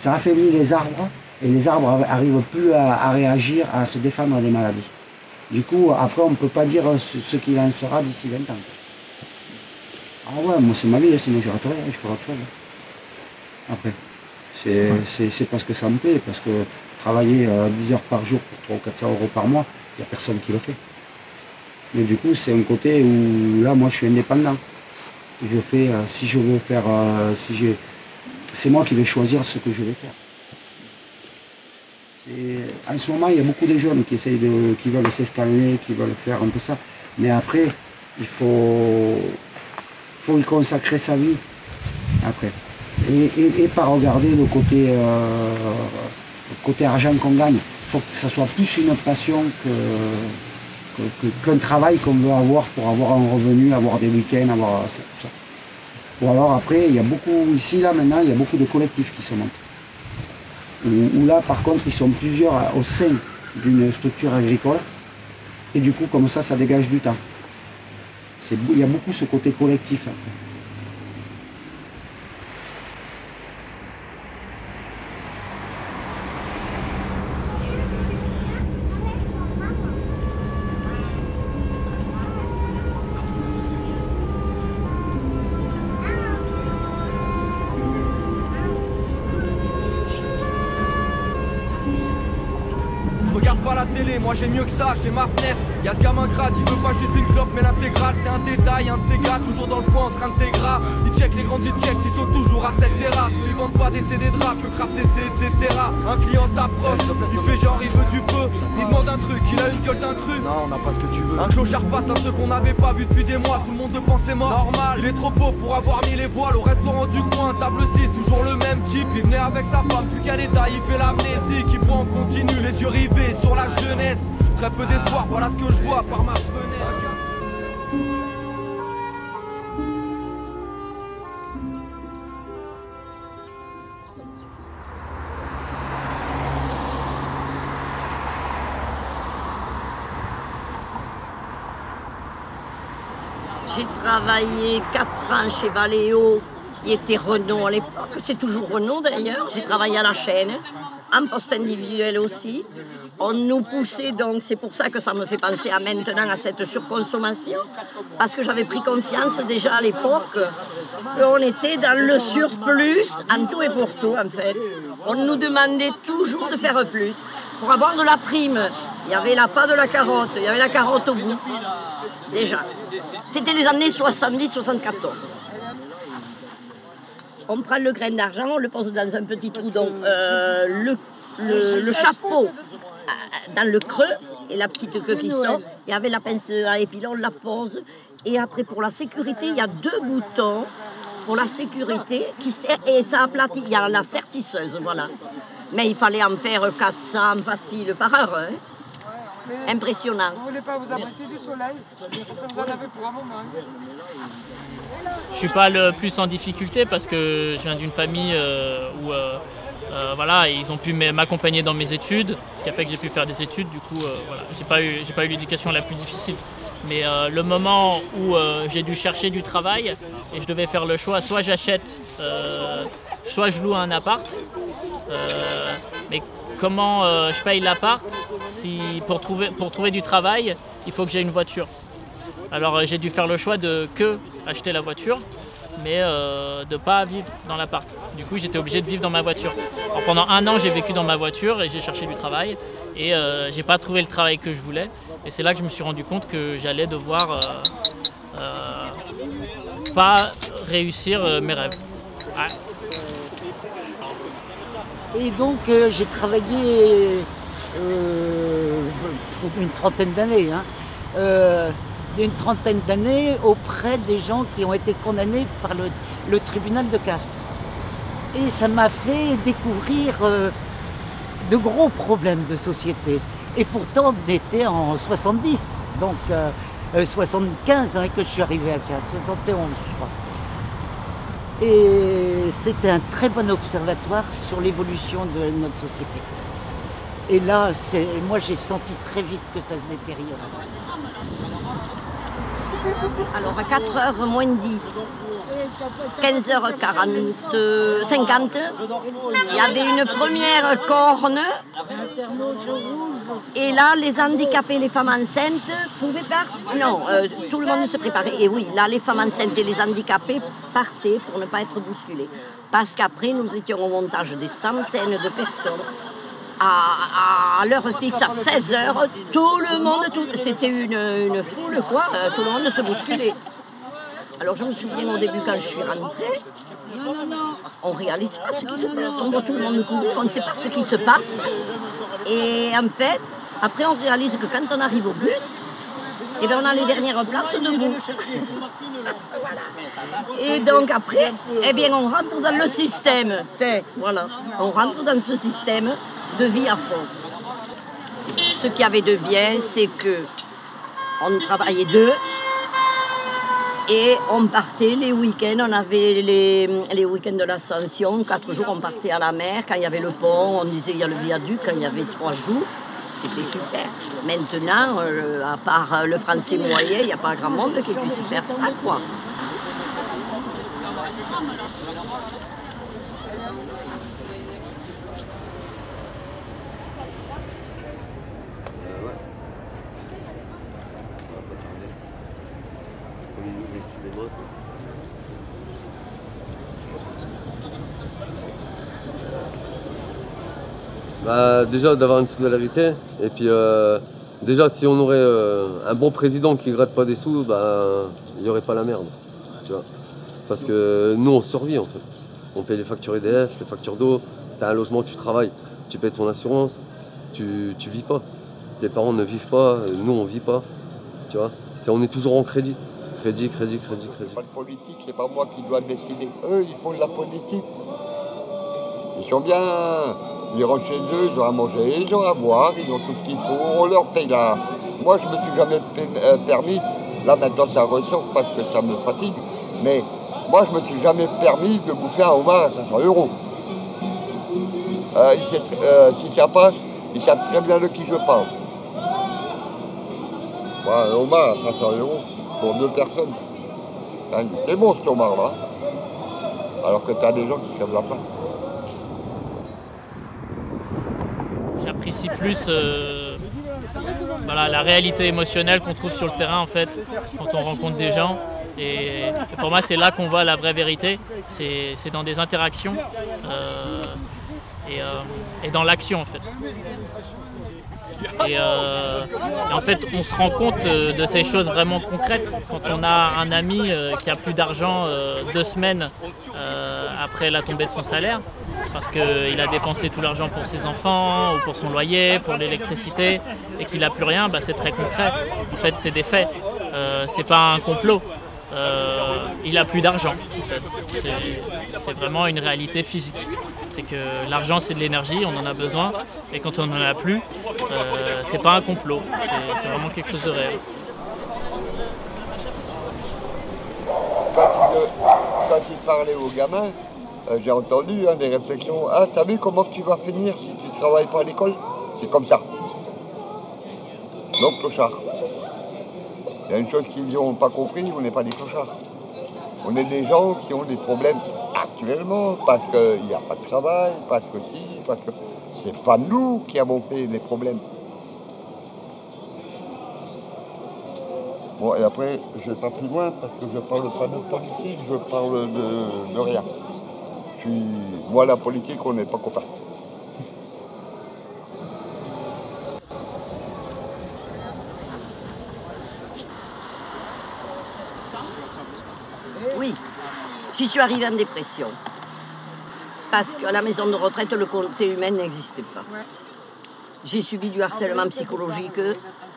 affaiblit les arbres. Et les arbres n'arrivent plus à réagir, à se défendre des maladies. Du coup, après, on ne peut pas dire ce qu'il en sera d'ici 20 ans. Ah ouais, moi c'est ma vie, sinon j'arrêterai, je ferai autre chose. Après, c'est parce que ça me plaît, parce que travailler 10 heures par jour pour 300 ou 400 euros par mois, il n'y a personne qui le fait. Mais du coup, c'est un côté où là, moi je suis indépendant. Je fais, si je veux faire, c'est moi qui vais choisir ce que je vais faire. En ce moment, il y a beaucoup de jeunes qui veulent s'installer, qui veulent faire un peu ça. Mais après, il faut y consacrer sa vie. Après. Et pas regarder le côté argent qu'on gagne. Il faut que ça soit plus une passion qu'un travail qu'on veut avoir pour avoir un revenu, avoir des week-ends, avoir ça, tout ça. Ou alors après, il y a beaucoup, ici, là, maintenant, il y a beaucoup de collectifs qui se montent. Où là, par contre, ils sont plusieurs au sein d'une structure agricole. Et du coup, comme ça, ça dégage du temps. Il y a beaucoup ce côté collectif après. Moi j'ai mieux que ça, j'ai ma fenêtre. Y'a ce gamin grade, il veut pas juste une clope mais l'intégrale. C'est un détail, un de ces gars toujours dans le coin en train de t'égras. Ils check les grands checks, ils sont toujours à cette terrasse. Ils vendent pas des CD de rap, le crassé c'est etc. Un client s'approche, il fait genre il veut du feu. Il demande un truc, il a une gueule d'intrus. Non on n'a pas ce que tu veux. Un clochard passe, un ceux qu'on n'avait pas vu depuis des mois. Tout le monde ne pensait mort, normal. Il est trop pauvre pour avoir mis les voiles au restaurant du coin. Table 6, toujours le même type. Il venait avec sa femme, plus qu'à l'état, il fait l'amnésie. Qui boit en continu, les yeux rivés sur la jeunesse. Très peu d'espoir, voilà ce que je vois par ma fenêtre. J'ai travaillé 4 ans chez Valeo, qui était Renault à l'époque. C'est toujours Renault d'ailleurs. J'ai travaillé à la chaîne, en poste individuel aussi. On nous poussait donc, c'est pour ça que ça me fait penser à maintenant à cette surconsommation, parce que j'avais pris conscience déjà à l'époque qu'on était dans le surplus en tout et pour tout en fait. On nous demandait toujours de faire plus. Pour avoir de la prime, il n'y avait pas de la carotte, il y avait la carotte au bout, déjà. C'était les années 70-74. On prend le grain d'argent, on le pose dans un petit trou, donc le chapeau dans le creux et la petite queue qui sort. Et avec la pince à épiler, on la pose. Et après, pour la sécurité, il y a 2 boutons pour la sécurité et ça aplatit. Il y a la sertisseuse, voilà. Mais il fallait en faire 400 facile par heure. Hein. Impressionnant. Vous ne voulez pas vous abriter du soleil? Ça vous en avez pour un moment. Je ne suis pas le plus en difficulté parce que je viens d'une famille où voilà, ils ont pu m'accompagner dans mes études, ce qui a fait que j'ai pu faire des études. Du coup, voilà, j'ai pas eu l'éducation la plus difficile. Mais le moment où j'ai dû chercher du travail et je devais faire le choix, soit j'achète, soit je loue un appart. Mais comment je paye l'appart si pour trouver du travail, il faut que j'ai une voiture. Alors j'ai dû faire le choix de acheter la voiture, mais de ne pas vivre dans l'appart. Du coup, j'étais obligé de vivre dans ma voiture. Alors, pendant 1 an, j'ai vécu dans ma voiture et j'ai cherché du travail. Et j'ai pas trouvé le travail que je voulais. Et c'est là que je me suis rendu compte que j'allais devoir pas réussir mes rêves. Ouais. Et donc, j'ai travaillé pour une trentaine d'années. Une trentaine d'années auprès des gens qui ont été condamnés par le tribunal de Castres. Et ça m'a fait découvrir de gros problèmes de société. Et pourtant, on était en 70, donc 75 que je suis arrivé à Castres, 71 je crois. Et c'était un très bon observatoire sur l'évolution de notre société. Et là, moi j'ai senti très vite que ça se détériorait. Alors à 4h moins 10, 15h40, 50, il y avait une première corne. Et là, les handicapés, les femmes enceintes pouvaient partir. Non, tout le monde se préparait. Et oui, là, les femmes enceintes et les handicapés partaient pour ne pas être bousculés. Parce qu'après, nous étions au montage des centaines de personnes. À l'heure fixe, à 16h, tout le monde, c'était une foule, quoi. Tout le monde se bousculait. Alors je me souviens au début quand je suis rentrée, on ne réalise pas ce qui se passe, on voit tout le monde courir, on ne sait pas ce qui se passe. Et en fait, après on réalise que quand on arrive au bus, eh bien, on a les dernières places debout. Et donc après, eh bien, on rentre dans le système. Voilà, on rentre dans ce système de vie à fond. Ce qu'il y avait de bien, c'est que on travaillait deux et on partait les week-ends. On avait les week-ends de l'Ascension. 4 jours, on partait à la mer. Quand il y avait le pont, on disait il y a le viaduc. Quand il y avait 3 jours. C'était super. Maintenant, à part le français moyen, il n'y a pas grand monde qui puisse faire ça, quoi. Bah, déjà d'avoir une solidarité et puis déjà si on aurait un bon président qui gratte pas des sous, bah, il n'y aurait pas la merde, tu vois. Parce que nous on survit en fait. On paye les factures EDF, les factures d'eau, tu as un logement, tu travailles, tu payes ton assurance, tu vis pas. Tes parents ne vivent pas, nous on vit pas, tu vois. On est toujours en crédit. Crédit. Pas de politique, c'est pas moi qui dois décider. Eux, ils font de la politique. Ils sont bien. Ils rentrent chez eux, ils ont à manger, ils ont à boire, ils ont tout ce qu'il faut, on leur paye là. Moi, je me suis jamais permis, là maintenant ça ressort parce que ça me fatigue, mais moi, je me suis jamais permis de bouffer un homard à 500 €. Si ça passe, ils savent très bien de qui je parle. Un homard à 500 € pour 2 personnes. C'est bon cet homard-là. Alors que tu as des gens qui crèvent la faim. J'apprécie plus voilà, la réalité émotionnelle qu'on trouve sur le terrain en fait, quand on rencontre des gens. Et pour moi, c'est là qu'on voit la vraie vérité. C'est dans des interactions et dans l'action en fait. Et en fait, on se rend compte de ces choses vraiment concrètes quand on a un ami qui a plus d'argent 2 semaines après la tombée de son salaire, parce qu'il a dépensé tout l'argent pour ses enfants, ou pour son loyer, pour l'électricité, et qu'il n'a plus rien, bah, c'est très concret. En fait, c'est des faits. C'est pas un complot. Il n'a plus d'argent. En fait. C'est vraiment une réalité physique. C'est que l'argent, c'est de l'énergie, on en a besoin, et quand on n'en a plus, c'est pas un complot. C'est vraiment quelque chose de réel. Quand il parlait aux gamins, j'ai entendu des réflexions. Ah, t'as vu comment tu vas finir si tu ne travailles pas à l'école? C'est comme ça. Donc, clochard. Il y a une chose qu'ils n'ont pas compris, on n'est pas des clochards. On est des gens qui ont des problèmes actuellement, parce qu'il n'y a pas de travail, parce que si, parce que c'est pas nous qui avons fait des problèmes. Bon, et après, je ne vais pas plus loin, parce que je ne parle pas de politique, je parle de rien. Moi, la politique, on n'est pas copains. Oui, j'y suis arrivée en dépression. Parce qu'à la maison de retraite, le côté humain n'existait pas. J'ai subi du harcèlement psychologique.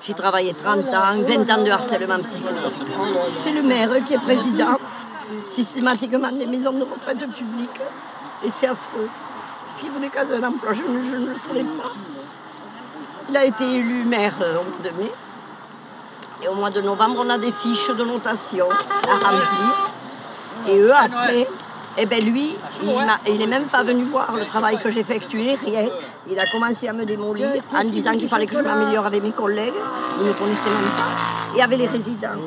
J'ai travaillé 30 ans, 20 ans de harcèlement psychologique. C'est le maire qui est président systématiquement des maisons de retraite publiques. Et c'est affreux. Parce qu'il voulait caser un emploi, je ne le savais pas. Il a été élu maire au mois de mai. Et au mois de novembre, on a des fiches de notation à remplir. Et eux, après, eh ben lui, il n'est même pas venu voir le travail que j'effectuais, rien. Il a commencé à me démolir en disant qu'il fallait que je m'améliore avec mes collègues. Il ne me connaissait même pas. Et avec les résidents.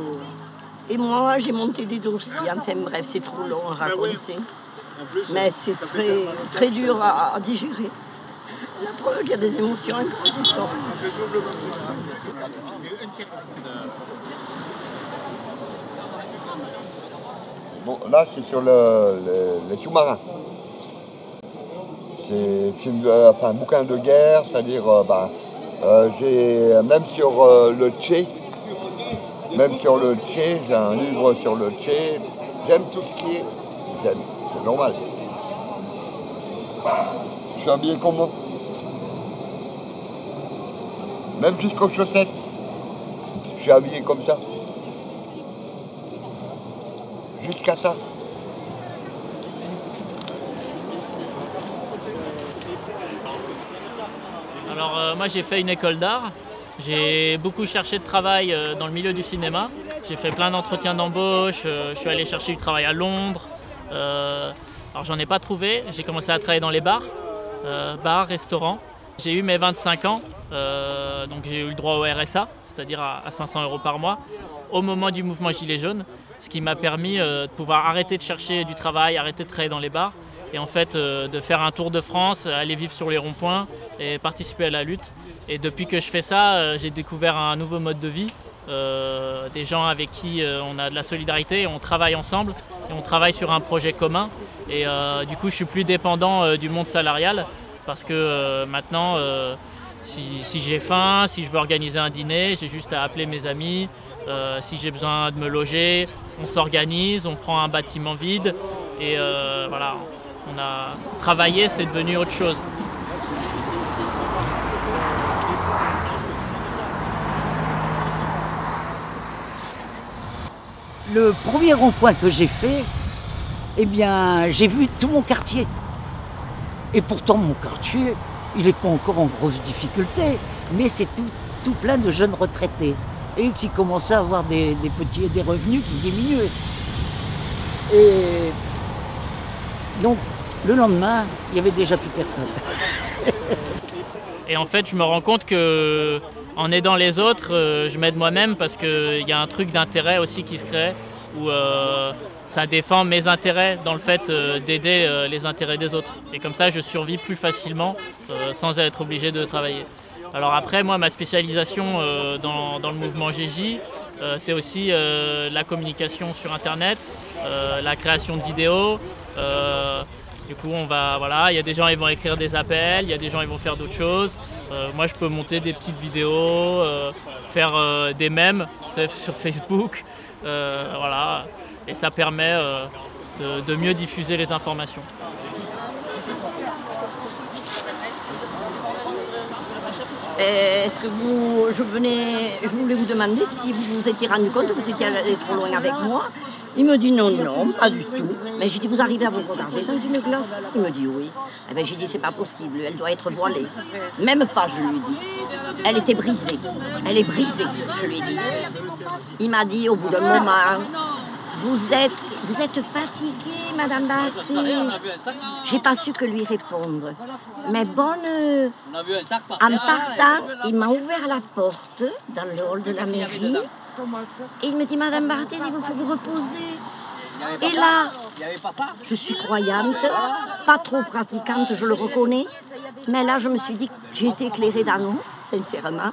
Et moi, j'ai monté des dossiers. Enfin bref, c'est trop long à raconter. Mais c'est très, très dur à digérer. La preuve qu'il y a des émotions un peu qui sortent. Bon, là, c'est sur les sous-marins. C'est un bouquin de guerre, c'est-à-dire, j'ai même sur le Tché, Même sur le Tché, j'ai un livre sur le Tché. J'aime tout ce qui est. J'aime, c'est normal. Je suis habillé comment? Même jusqu'aux chaussettes. Je suis habillé comme ça. Jusqu'à ça. Alors moi j'ai fait une école d'art. J'ai beaucoup cherché de travail dans le milieu du cinéma. J'ai fait plein d'entretiens d'embauche. Je suis allé chercher du travail à Londres. Alors j'en ai pas trouvé. J'ai commencé à travailler dans les bars, restaurants. J'ai eu mes 25 ans, donc j'ai eu le droit au RSA, c'est-à-dire à 500 € par mois, au moment du mouvement Gilets jaunes, ce qui m'a permis de pouvoir arrêter de chercher du travail, arrêter de travailler dans les bars, et en fait de faire un tour de France, aller vivre sur les ronds-points et participer à la lutte. Et depuis que je fais ça, j'ai découvert un nouveau mode de vie, des gens avec qui on a de la solidarité, et on travaille ensemble, et on travaille sur un projet commun, et du coup je suis plus dépendant du monde salarial, parce que maintenant, si j'ai faim, si je veux organiser un dîner, j'ai juste à appeler mes amis. Si j'ai besoin de me loger, on s'organise, on prend un bâtiment vide. Et voilà, on a travaillé, c'est devenu autre chose. Le premier rond-point que j'ai fait, eh bien, j'ai vu tout mon quartier. Et pourtant, mon quartier, il n'est pas encore en grosse difficulté, mais c'est tout plein de jeunes retraités et qui commençaient à avoir des revenus qui diminuaient. Et donc, le lendemain, il n'y avait déjà plus personne. Et en fait, je me rends compte que en aidant les autres, je m'aide moi-même parce qu'il y a un truc d'intérêt aussi qui se crée où ça défend mes intérêts dans le fait d'aider les intérêts des autres. Et comme ça, je survis plus facilement sans être obligé de travailler. Alors après, moi, ma spécialisation dans le mouvement GJ, c'est aussi la communication sur Internet, la création de vidéos. Du coup, voilà, il y a des gens qui vont écrire des appels, il y a des gens qui vont faire d'autres choses. Moi, je peux monter des petites vidéos, faire des mèmes sur Facebook, voilà. Et ça permet de mieux diffuser les informations. Est-ce que je voulais vous demander si vous vous étiez rendu compte que vous étiez allé trop loin avec moi. Il me dit non, pas du tout. Mais j'ai dit, vous arrivez à vous regarder dans une glace? Il me dit oui. Eh bien, j'ai dit, c'est pas possible, elle doit être voilée. Même pas, je lui ai dit. Elle était brisée. Elle est brisée, je lui ai dit. Il m'a dit au bout d'un moment, vous êtes fatiguée, Madame Baptiste. J'ai pas su que lui répondre. Mais bonne... En partant, il m'a ouvert la porte dans le hall de la mairie. Et il me dit, Madame Baptiste, il faut vous reposer. Et là, je suis croyante, pas trop pratiquante, je le reconnais. Mais là, je me suis dit que j'ai été éclairée d'amour, sincèrement.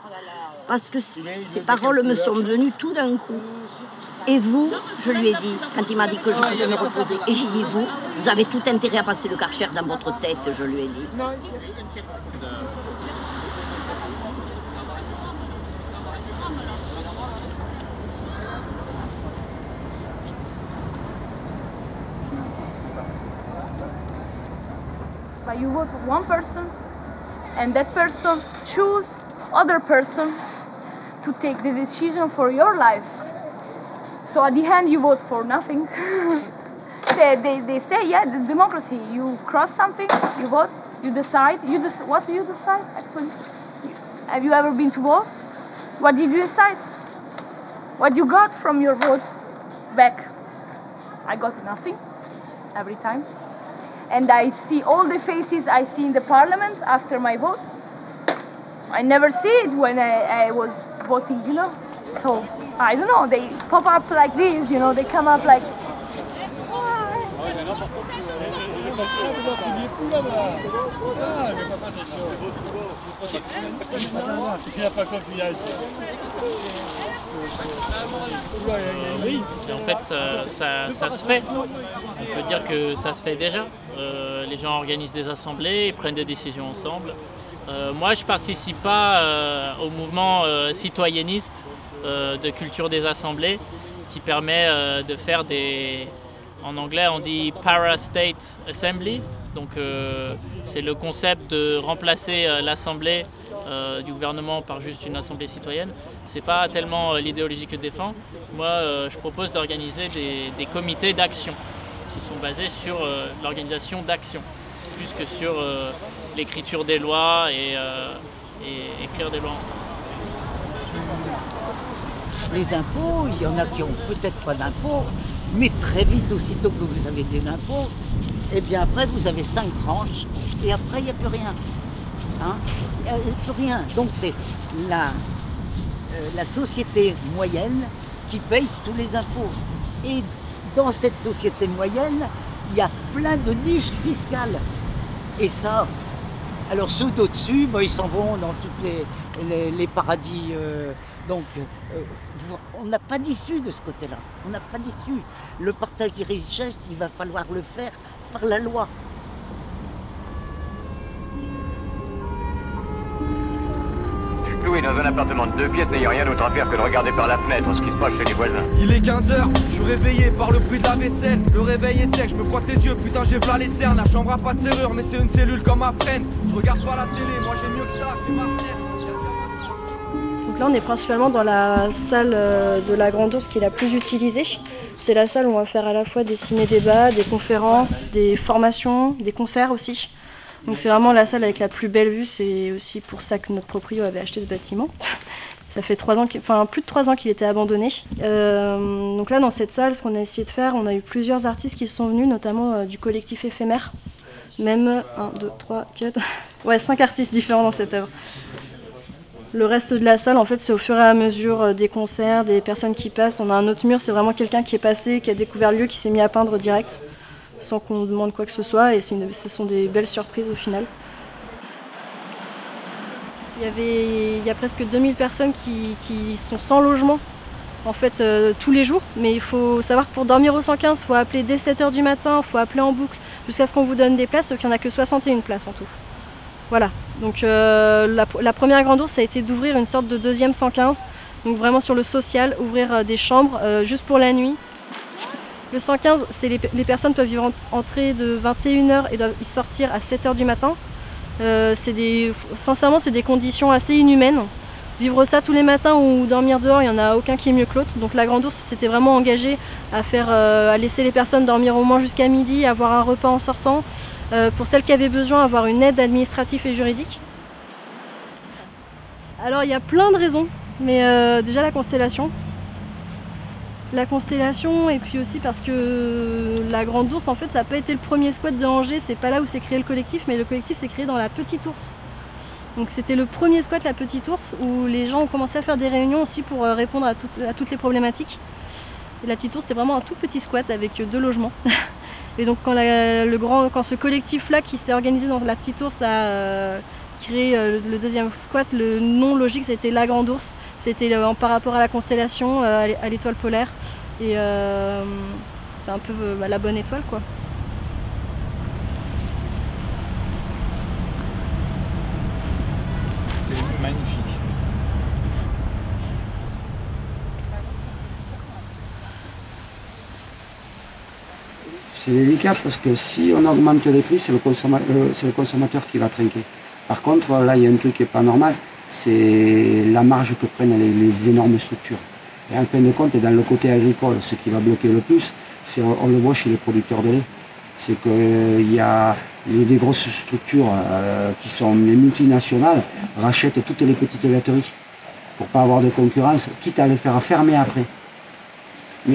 Parce que ces paroles me sont venues tout d'un coup. Et vous, je lui ai dit, quand il m'a dit que je pouvais me reposer, et j'ai dit, vous avez tout intérêt à passer le Karcher dans votre tête, je lui ai dit. But you vote for one person, and that person choose other person to take the decision for your life. So at the end, you vote for nothing. they say, yeah, the democracy. You cross something, you vote, you decide. What do you decide, actually? Have you ever been to vote? What did you decide? What you got from your vote back? I got nothing, every time. And I see all the faces I see in the parliament after my vote. I never see it when I was voting, you know. So, I don't know, they pop up like this, you know, they come up like... Oui, et en fait ça se fait. On peut dire que ça se fait déjà. Les gens organisent des assemblées, ils prennent des décisions ensemble. Moi je ne participe pas au mouvement citoyenniste de culture des assemblées qui permet de faire des... En anglais, on dit Para-State Assembly. Donc c'est le concept de remplacer l'assemblée du gouvernement par juste une assemblée citoyenne. C'est pas tellement l'idéologie que je défends. Moi, je propose d'organiser des comités d'action qui sont basés sur l'organisation d'actions, plus que sur l'écriture des lois et écrire des lois ensemble. Les impôts, il y en a qui ont peut-être pas d'impôts, mais très vite, aussitôt que vous avez des impôts, et bien après vous avez 5 tranches, et après il n'y a plus rien. Hein? Il n'y a plus rien. Donc c'est la société moyenne qui paye tous les impôts. Et dans cette société moyenne, il y a plein de niches fiscales. Et ça, alors ceux d'au-dessus, ils s'en vont dans tous les paradis. Donc on n'a pas d'issue de ce côté-là. On n'a pas d'issue. Le partage des richesses, il va falloir le faire par la loi. Cloué dans un appartement de 2 pièces n'ayant rien d'autre à faire que de regarder par la fenêtre ce qui se passe chez les voisins. Il est 15h, je suis réveillé par le bruit de la vaisselle. Le réveil est sec, je me frotte les yeux, putain j'ai v'là les cernes. La chambre a pas de serrure, mais c'est une cellule comme ma freine. Je regarde pas la télé, moi j'ai mieux que ça, j'ai ma fenêtre. Donc là on est principalement dans la salle de la Grande Ourse qui est la plus utilisée. C'est la salle où on va faire à la fois des ciné-débats, des conférences, des formations, des concerts aussi. Donc c'est vraiment la salle avec la plus belle vue, c'est aussi pour ça que notre proprio avait acheté ce bâtiment. Ça fait plus de 3 ans qu'il était abandonné. Donc là dans cette salle, ce qu'on a essayé de faire, on a eu plusieurs artistes qui sont venus, notamment du collectif éphémère. Même 1, 2, 3, 4... Ouais, 5 artistes différents dans cette œuvre. Le reste de la salle, en fait, c'est au fur et à mesure des concerts, des personnes qui passent. On a un autre mur, c'est vraiment quelqu'un qui est passé, qui a découvert le lieu, qui s'est mis à peindre direct, sans qu'on demande quoi que ce soit, et ce sont des belles surprises au final. Il y a presque 2000 personnes qui sont sans logement, en fait, tous les jours, mais il faut savoir que pour dormir au 115, il faut appeler dès 7 h du matin, il faut appeler en boucle, jusqu'à ce qu'on vous donne des places, sauf qu'il n'y en a que 61 places en tout. Voilà, donc la première Grande Ourse, ça a été d'ouvrir une sorte de deuxième 115, donc vraiment sur le social, ouvrir des chambres juste pour la nuit. Le 115, les personnes peuvent y entrer de 21 h et doivent y sortir à 7 h du matin. Sincèrement, c'est des conditions assez inhumaines. Vivre ça tous les matins ou dormir dehors, il n'y en a aucun qui est mieux que l'autre. Donc la Grande Ourse s'était vraiment engagée à laisser les personnes dormir au moins jusqu'à midi, avoir un repas en sortant. Pour celles qui avaient besoin, avoir une aide administrative et juridique. Alors il y a plein de raisons, mais déjà la constellation. La constellation, et puis aussi parce que la Grande Ourse, en fait, ça n'a pas été le premier squat de Angers, c'est pas là où s'est créé le collectif, mais le collectif s'est créé dans la Petite Ourse. Donc c'était le premier squat, la Petite Ourse, où les gens ont commencé à faire des réunions aussi pour répondre à toutes les problématiques. Et la Petite Ourse, c'est vraiment un tout petit squat avec 2 logements. Et donc quand ce collectif-là qui s'est organisé dans la Petite Ourse a créé le deuxième squat, le nom logique c'était la Grande Ourse. C'était par rapport à la constellation, à l'étoile polaire. Et c'est un peu la bonne étoile, quoi. C'est magnifique. C'est délicat parce que si on augmente les prix, c'est le consommateur qui va trinquer. Par contre, là, il y a un truc qui n'est pas normal, c'est la marge que prennent les énormes structures. Et en fin de compte, dans le côté agricole, ce qui va bloquer le plus, on le voit chez les producteurs de lait. C'est qu'il y a des grosses structures qui sont les multinationales, rachètent toutes les petites laiteries pour ne pas avoir de concurrence, quitte à les faire fermer après.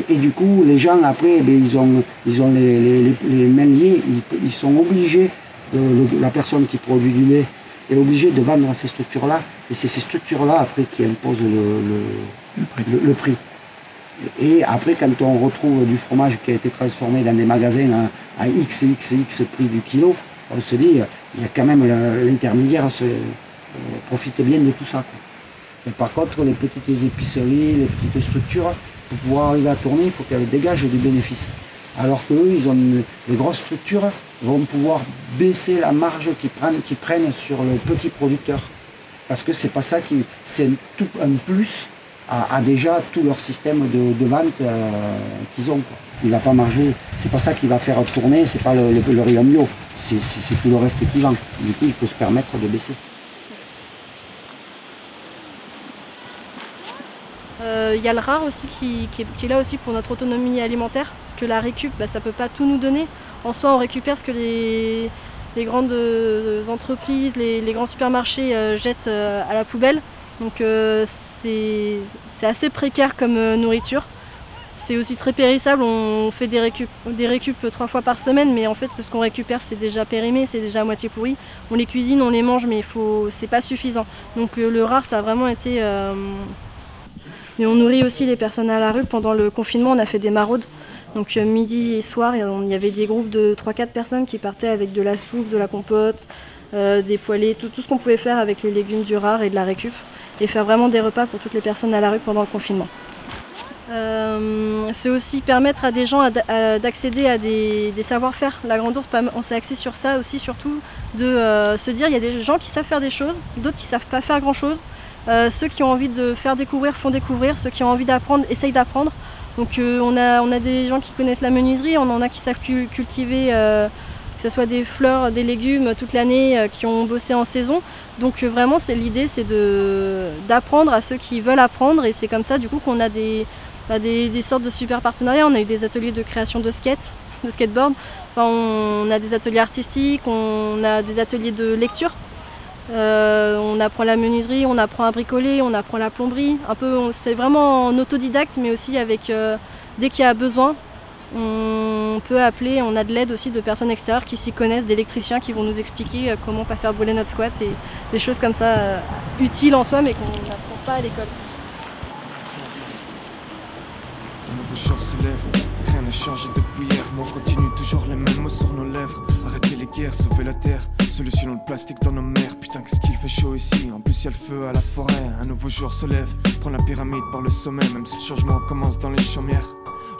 Et du coup, les gens, après, ils ont les mains liées, ils sont obligés, la personne qui produit du lait est obligée de vendre à ces structures-là, et c'est ces structures-là, après, qui imposent le prix. Et après, quand on retrouve du fromage qui a été transformé dans des magasins à X prix du kilo, on se dit, il y a quand même l'intermédiaire profite bien de tout ça, quoi. Et par contre, les petites épiceries, les petites structures, pour pouvoir arriver à tourner, il faut qu'elles dégagent du bénéfice. Alors qu'eux, les grosses structures vont pouvoir baisser la marge qu'ils prennent sur le petit producteur. Parce que c'est pas ça c'est un plus a déjà tout leur système de vente qu'ils ont. Il ne va pas marger, c'est pas ça qui va faire tourner, c'est pas le rayon bio, c'est tout le reste qui vend. Du coup, il peut se permettre de baisser. Il y a le rare aussi qui est là aussi pour notre autonomie alimentaire, parce que la récup, ça ne peut pas tout nous donner. En soi, on récupère ce que les grandes entreprises, les grands supermarchés jettent à la poubelle. Donc c'est assez précaire comme nourriture. C'est aussi très périssable, on fait des récup 3 fois par semaine, mais en fait ce qu'on récupère c'est déjà périmé, c'est déjà à moitié pourri. On les cuisine, on les mange, mais c'est pas suffisant. Donc le rare ça a vraiment été... Mais on nourrit aussi les personnes à la rue. Pendant le confinement on a fait des maraudes. Donc midi et soir, il y avait des groupes de 3-4 personnes qui partaient avec de la soupe, de la compote, des poêlés, tout ce qu'on pouvait faire avec les légumes du rare et de la récup. Et faire vraiment des repas pour toutes les personnes à la rue pendant le confinement. C'est aussi permettre à des gens d'accéder à des savoir-faire. La Grande Ourse, on s'est axé sur ça aussi, surtout de se dire il y a des gens qui savent faire des choses, d'autres qui ne savent pas faire grand-chose. Ceux qui ont envie de faire découvrir font découvrir, ceux qui ont envie d'apprendre essayent d'apprendre. Donc on a des gens qui connaissent la menuiserie, on en a qui savent cultiver, que ce soit des fleurs, des légumes toute l'année, qui ont bossé en saison. Donc vraiment l'idée c'est d'apprendre à ceux qui veulent apprendre, et c'est comme ça du coup qu'on a des sortes de super partenariats. On a eu des ateliers de création de skateboard, on a des ateliers artistiques, on a des ateliers de lecture. On apprend la menuiserie, on apprend à bricoler, on apprend la plomberie. C'est vraiment en autodidacte, mais aussi avec dès qu'il y a besoin, on peut appeler. On a de l'aide aussi de personnes extérieures qui s'y connaissent, d'électriciens qui vont nous expliquer comment pas faire brûler notre squat et des choses comme ça utiles en soi, mais qu'on n'apprend pas à l'école. Un nouveau jour se lève, rien n'a changé depuis hier, mais on continue toujours les mêmes mots sur nos lèvres. Arrêter les guerres, sauver la terre, solutionnons le plastique dans nos mers. Putain qu'est-ce qu'il fait chaud ici, en plus y'a le feu à la forêt. Un nouveau jour se lève, prends la pyramide par le sommet, même si le changement commence dans les chaumières.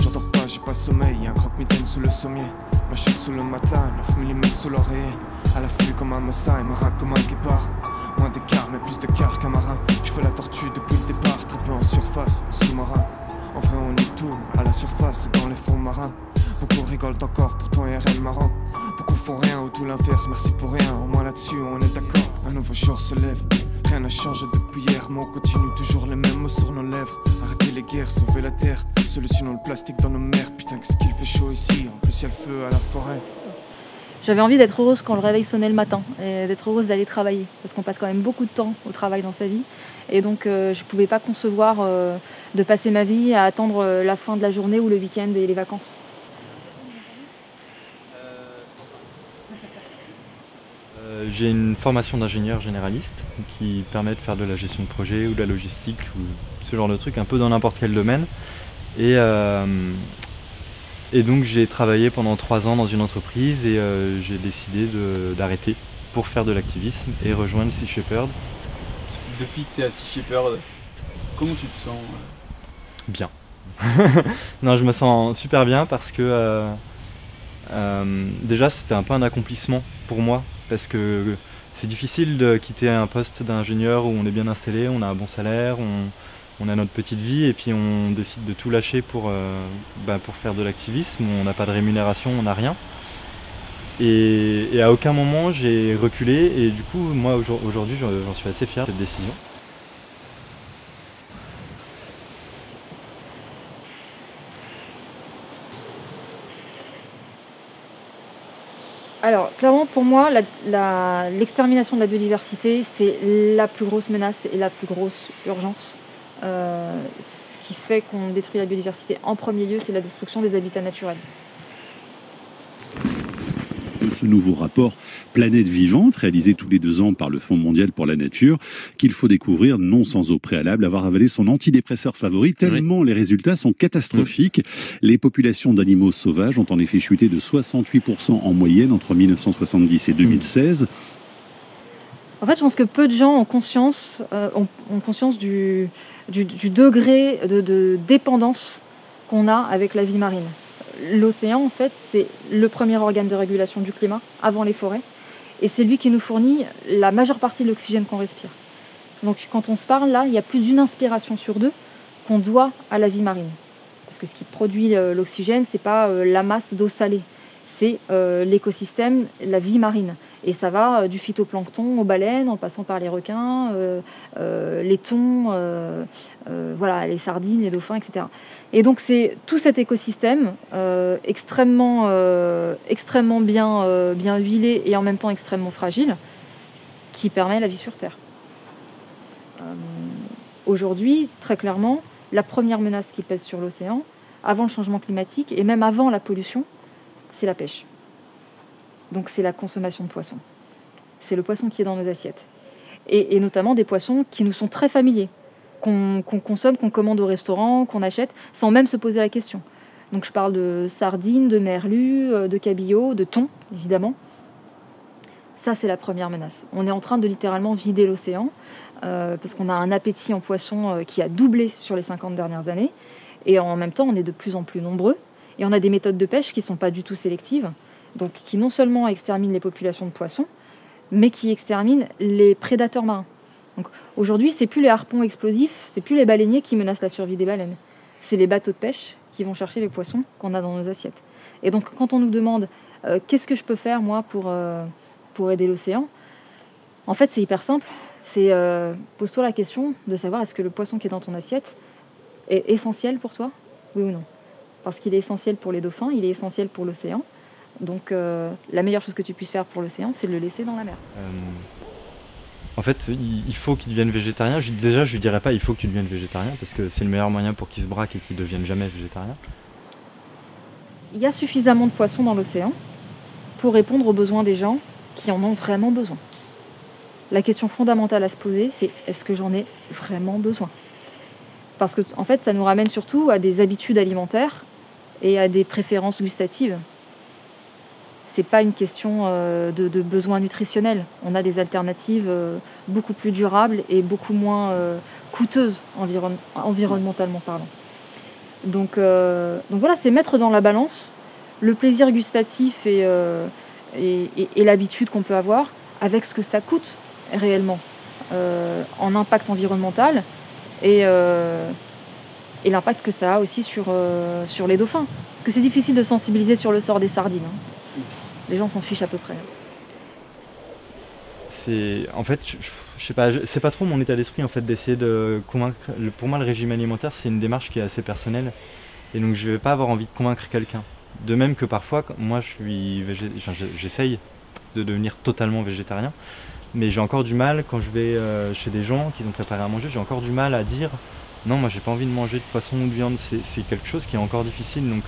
J'endors pas, j'ai pas sommeil, y'a un croque-mitaine sous le sommier. Ma chaîne sous le matelas, 9 mm sous l'oreiller. À l'affût comme un Mossa et marin comme un guépard. Moins d'écart mais plus de quart qu'un marin. Je fais la tortue depuis le départ, très peu en surface, en sous-marin. En vrai on est tout, à la surface et dans les fonds marins. Beaucoup rigolent encore pour ton RL marrant. Beaucoup font rien ou tout l'inverse, merci pour rien. Au moins là-dessus on est d'accord, un nouveau jour se lève. Rien n'a changé depuis hier, mais on continue toujours les mêmes mots sur nos lèvres. Arrêter les guerres, sauver la terre, solutionnons le plastique dans nos mers. Putain qu'est-ce qu'il fait chaud ici, en plus y'a le feu à la forêt. J'avais envie d'être heureuse quand le réveil sonnait le matin, et d'être heureuse d'aller travailler, parce qu'on passe quand même beaucoup de temps au travail dans sa vie. Et donc je ne pouvais pas concevoir de passer ma vie à attendre la fin de la journée ou le week-end et les vacances. J'ai une formation d'ingénieur généraliste qui permet de faire de la gestion de projet ou de la logistique ou ce genre de truc, un peu dans n'importe quel domaine. Et donc j'ai travaillé pendant 3 ans dans une entreprise et j'ai décidé d'arrêter pour faire de l'activisme et rejoindre Sea Shepherd. Depuis que tu es à Sea Shepherd, comment tu te sens? Bien. Non, je me sens super bien parce que déjà c'était un peu un accomplissement pour moi parce que c'est difficile de quitter un poste d'ingénieur où on est bien installé, on a un bon salaire, on a notre petite vie et puis on décide de tout lâcher pour faire de l'activisme. On n'a pas de rémunération, on n'a rien. Et à aucun moment j'ai reculé et du coup moi aujourd'hui j'en suis assez fier de cette décision. Alors clairement pour moi l'extermination de la biodiversité c'est la plus grosse menace et la plus grosse urgence. Ce qui fait qu'on détruit la biodiversité en premier lieu c'est la destruction des habitats naturels. Ce nouveau rapport Planète Vivante, réalisé tous les 2 ans par le Fonds mondial pour la nature, qu'il faut découvrir non sans au préalable avoir avalé son antidépresseur favori, tellement les résultats sont catastrophiques. Les populations d'animaux sauvages ont en effet chuté de 68% en moyenne entre 1970 et 2016. En fait, je pense que peu de gens ont conscience du degré de dépendance qu'on a avec la vie marine. L'océan, en fait, c'est le premier organe de régulation du climat, avant les forêts. Et c'est lui qui nous fournit la majeure partie de l'oxygène qu'on respire. Donc quand on se parle, là, il y a plus d'une inspiration sur 2 qu'on doit à la vie marine. Parce que ce qui produit l'oxygène, c'est pas la masse d'eau salée, c'est l'écosystème, la vie marine. Et ça va du phytoplancton aux baleines, en passant par les requins, les thons, voilà, les sardines, les dauphins, etc. Et donc c'est tout cet écosystème extrêmement bien huilé et en même temps extrêmement fragile qui permet la vie sur Terre. Aujourd'hui, très clairement, la première menace qui pèse sur l'océan, avant le changement climatique et même avant la pollution, c'est la pêche. Donc c'est la consommation de poissons. C'est le poisson qui est dans nos assiettes. Et notamment des poissons qui nous sont très familiers, qu'on consomme, qu'on commande au restaurant, qu'on achète, sans même se poser la question. Donc je parle de sardines, de merlus, de cabillaud, de thon, évidemment. Ça, c'est la première menace. On est en train de littéralement vider l'océan, parce qu'on a un appétit en poissons qui a doublé sur les 50 dernières années. Et en même temps, on est de plus en plus nombreux. Et on a des méthodes de pêche qui ne sont pas du tout sélectives, donc qui non seulement exterminent les populations de poissons, mais qui exterminent les prédateurs marins. Donc aujourd'hui, c'est plus les harpons explosifs, c'est plus les baleiniers qui menacent la survie des baleines. C'est les bateaux de pêche qui vont chercher les poissons qu'on a dans nos assiettes. Et donc quand on nous demande qu'est-ce que je peux faire moi pour aider l'océan, en fait c'est hyper simple. C'est pose-toi la question de savoir est-ce que le poisson qui est dans ton assiette est essentiel pour toi, oui ou non. Parce qu'il est essentiel pour les dauphins, il est essentiel pour l'océan. Donc la meilleure chose que tu puisses faire pour l'océan, c'est de le laisser dans la mer. En fait, il faut qu'il devienne végétarien. Déjà, je lui dirais pas il faut que tu deviennes végétarien, parce que c'est le meilleur moyen pour qu'il se braque et qu'il ne devienne jamais végétarien. Il y a suffisamment de poissons dans l'océan pour répondre aux besoins des gens qui en ont vraiment besoin. La question fondamentale à se poser, c'est est-ce que j'en ai vraiment besoin ? Parce que en fait, ça nous ramène surtout à des habitudes alimentaires et à des préférences gustatives. C'est pas une question de besoin nutritionnel. On a des alternatives beaucoup plus durables et beaucoup moins coûteuses environnementalement parlant. Donc voilà, c'est mettre dans la balance le plaisir gustatif et l'habitude qu'on peut avoir avec ce que ça coûte réellement en impact environnemental et l'impact que ça a aussi sur les dauphins. Parce que c'est difficile de sensibiliser sur le sort des sardines. Les gens s'en fichent à peu près. En fait, je sais pas, c'est pas trop mon état d'esprit en fait d'essayer de convaincre. Pour moi, le régime alimentaire, c'est une démarche qui est assez personnelle, et donc je vais pas avoir envie de convaincre quelqu'un. De même que parfois, moi, j'essaye de devenir totalement végétarien, mais j'ai encore du mal quand je vais chez des gens qui ont préparé à manger. J'ai encore du mal à dire non, moi, j'ai pas envie de manger de poisson ou de viande. C'est quelque chose qui est encore difficile. Donc,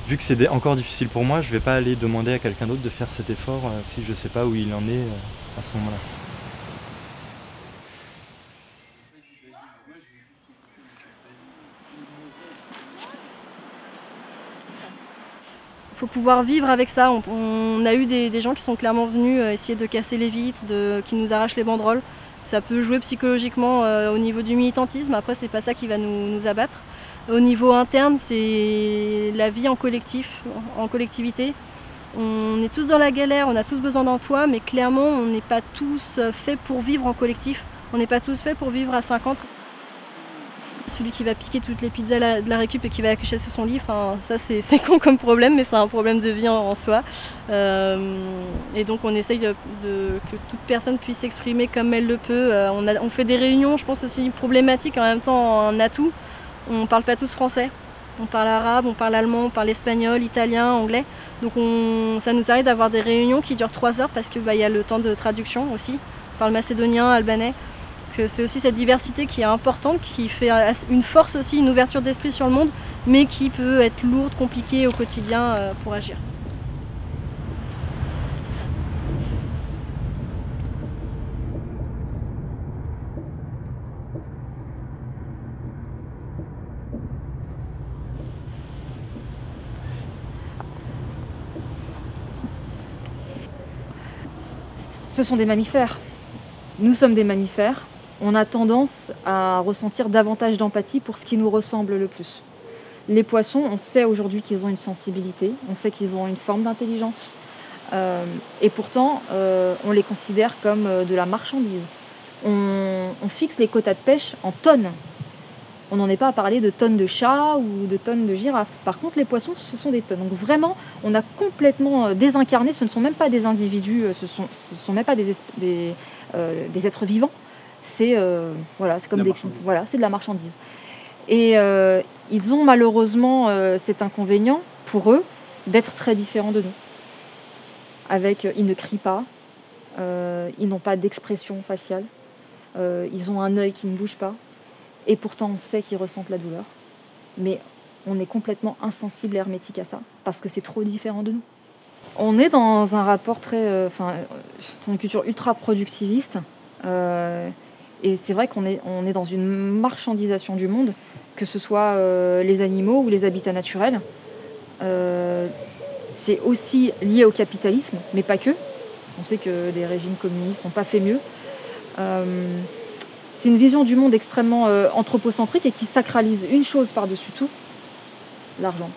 vu que c'est encore difficile pour moi, je vais pas aller demander à quelqu'un d'autre de faire cet effort si je sais pas où il en est à ce moment-là. Il faut pouvoir vivre avec ça. On a eu des gens qui sont clairement venus essayer de casser les vitres, qui nous arrachent les banderoles. Ça peut jouer psychologiquement au niveau du militantisme. Après, c'est pas ça qui va nous abattre. Au niveau interne, c'est la vie en collectif, en collectivité. On est tous dans la galère, on a tous besoin d'un toit, mais clairement, on n'est pas tous faits pour vivre en collectif. On n'est pas tous faits pour vivre à 50. Celui qui va piquer toutes les pizzas de la récup et qui va la cacher sous son lit, ça c'est con comme problème, mais c'est un problème de vie en soi. Et donc on essaye que toute personne puisse s'exprimer comme elle le peut. On fait des réunions, je pense aussi problématiques, en même temps un atout. On ne parle pas tous français, on parle arabe, on parle allemand, on parle espagnol, italien, anglais. Donc ça nous arrive d'avoir des réunions qui durent 3 heures parce qu'il y a le temps de traduction aussi. On parle macédonien, albanais. C'est aussi cette diversité qui est importante, qui fait une force aussi, une ouverture d'esprit sur le monde, mais qui peut être lourde, compliquée au quotidien pour agir. Ce sont des mammifères. Nous sommes des mammifères. On a tendance à ressentir davantage d'empathie pour ce qui nous ressemble le plus. Les poissons, on sait aujourd'hui qu'ils ont une sensibilité, on sait qu'ils ont une forme d'intelligence, et pourtant on les considère comme de la marchandise. On fixe les quotas de pêche en tonnes. On n'en est pas à parler de tonnes de chats ou de tonnes de girafes. Par contre, les poissons, ce sont des tonnes. Donc vraiment, on a complètement désincarné. Ce ne sont même pas des individus, ce sont même pas des êtres vivants. C'est voilà, c'est comme c'est de la marchandise. Et ils ont malheureusement cet inconvénient pour eux d'être très différents de nous. Ils ne crient pas, ils n'ont pas d'expression faciale, ils ont un œil qui ne bouge pas. Et pourtant, on sait qu'ils ressentent la douleur. Mais on est complètement insensible et hermétique à ça, parce que c'est trop différent de nous. On est dans un rapport très... dans une culture ultra productiviste. Et c'est vrai qu'on est dans une marchandisation du monde, que ce soit les animaux ou les habitats naturels. C'est aussi lié au capitalisme, mais pas que. On sait que les régimes communistes n'ont pas fait mieux. C'est une vision du monde extrêmement anthropocentrique et qui sacralise une chose par-dessus tout, l'argent.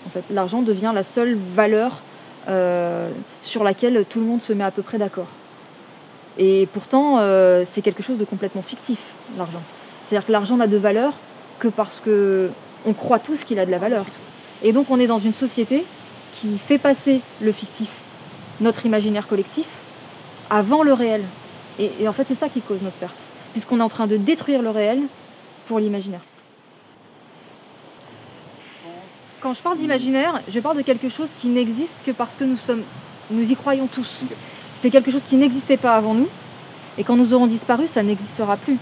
En fait, l'argent devient la seule valeur sur laquelle tout le monde se met à peu près d'accord. Et pourtant, c'est quelque chose de complètement fictif, l'argent. C'est-à-dire que l'argent n'a de valeur que parce qu'on croit tous qu'il a de la valeur. Et donc on est dans une société qui fait passer le fictif, notre imaginaire collectif, avant le réel. Et en fait, c'est ça qui cause notre perte, puisqu'on est en train de détruire le réel pour l'imaginaire. Quand je parle d'imaginaire, je parle de quelque chose qui n'existe que parce que nous y croyons tous. C'est quelque chose qui n'existait pas avant nous, et quand nous aurons disparu, ça n'existera plus.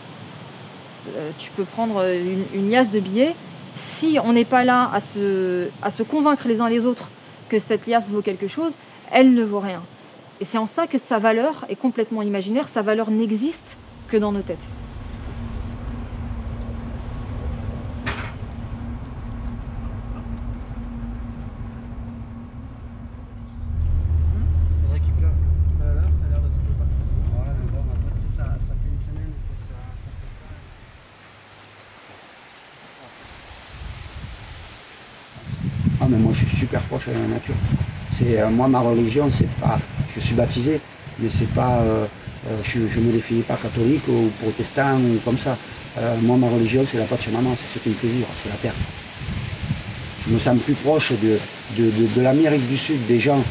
Tu peux prendre une liasse de billets, si on n'est pas là à se convaincre les uns les autres que cette liasse vaut quelque chose, elle ne vaut rien. Et c'est en ça que sa valeur est complètement imaginaire, sa valeur n'existe que dans nos têtes. Faudrait qu'il pleuve. Là, ça a l'air d'être un peu partout. Ouais, mais bon, après, c'est ça fait une semaine que ça fait ça. Ah, mais moi, je suis super proche de la nature. Moi, ma religion, c'est pas... Je suis baptisé, mais c'est pas... je ne me définis pas catholique ou protestant ou comme ça. Moi, ma religion, c'est la Pachamama, c'est ce qui me fait vivre, c'est la terre. Je me sens plus proche de l'Amérique du Sud, des gens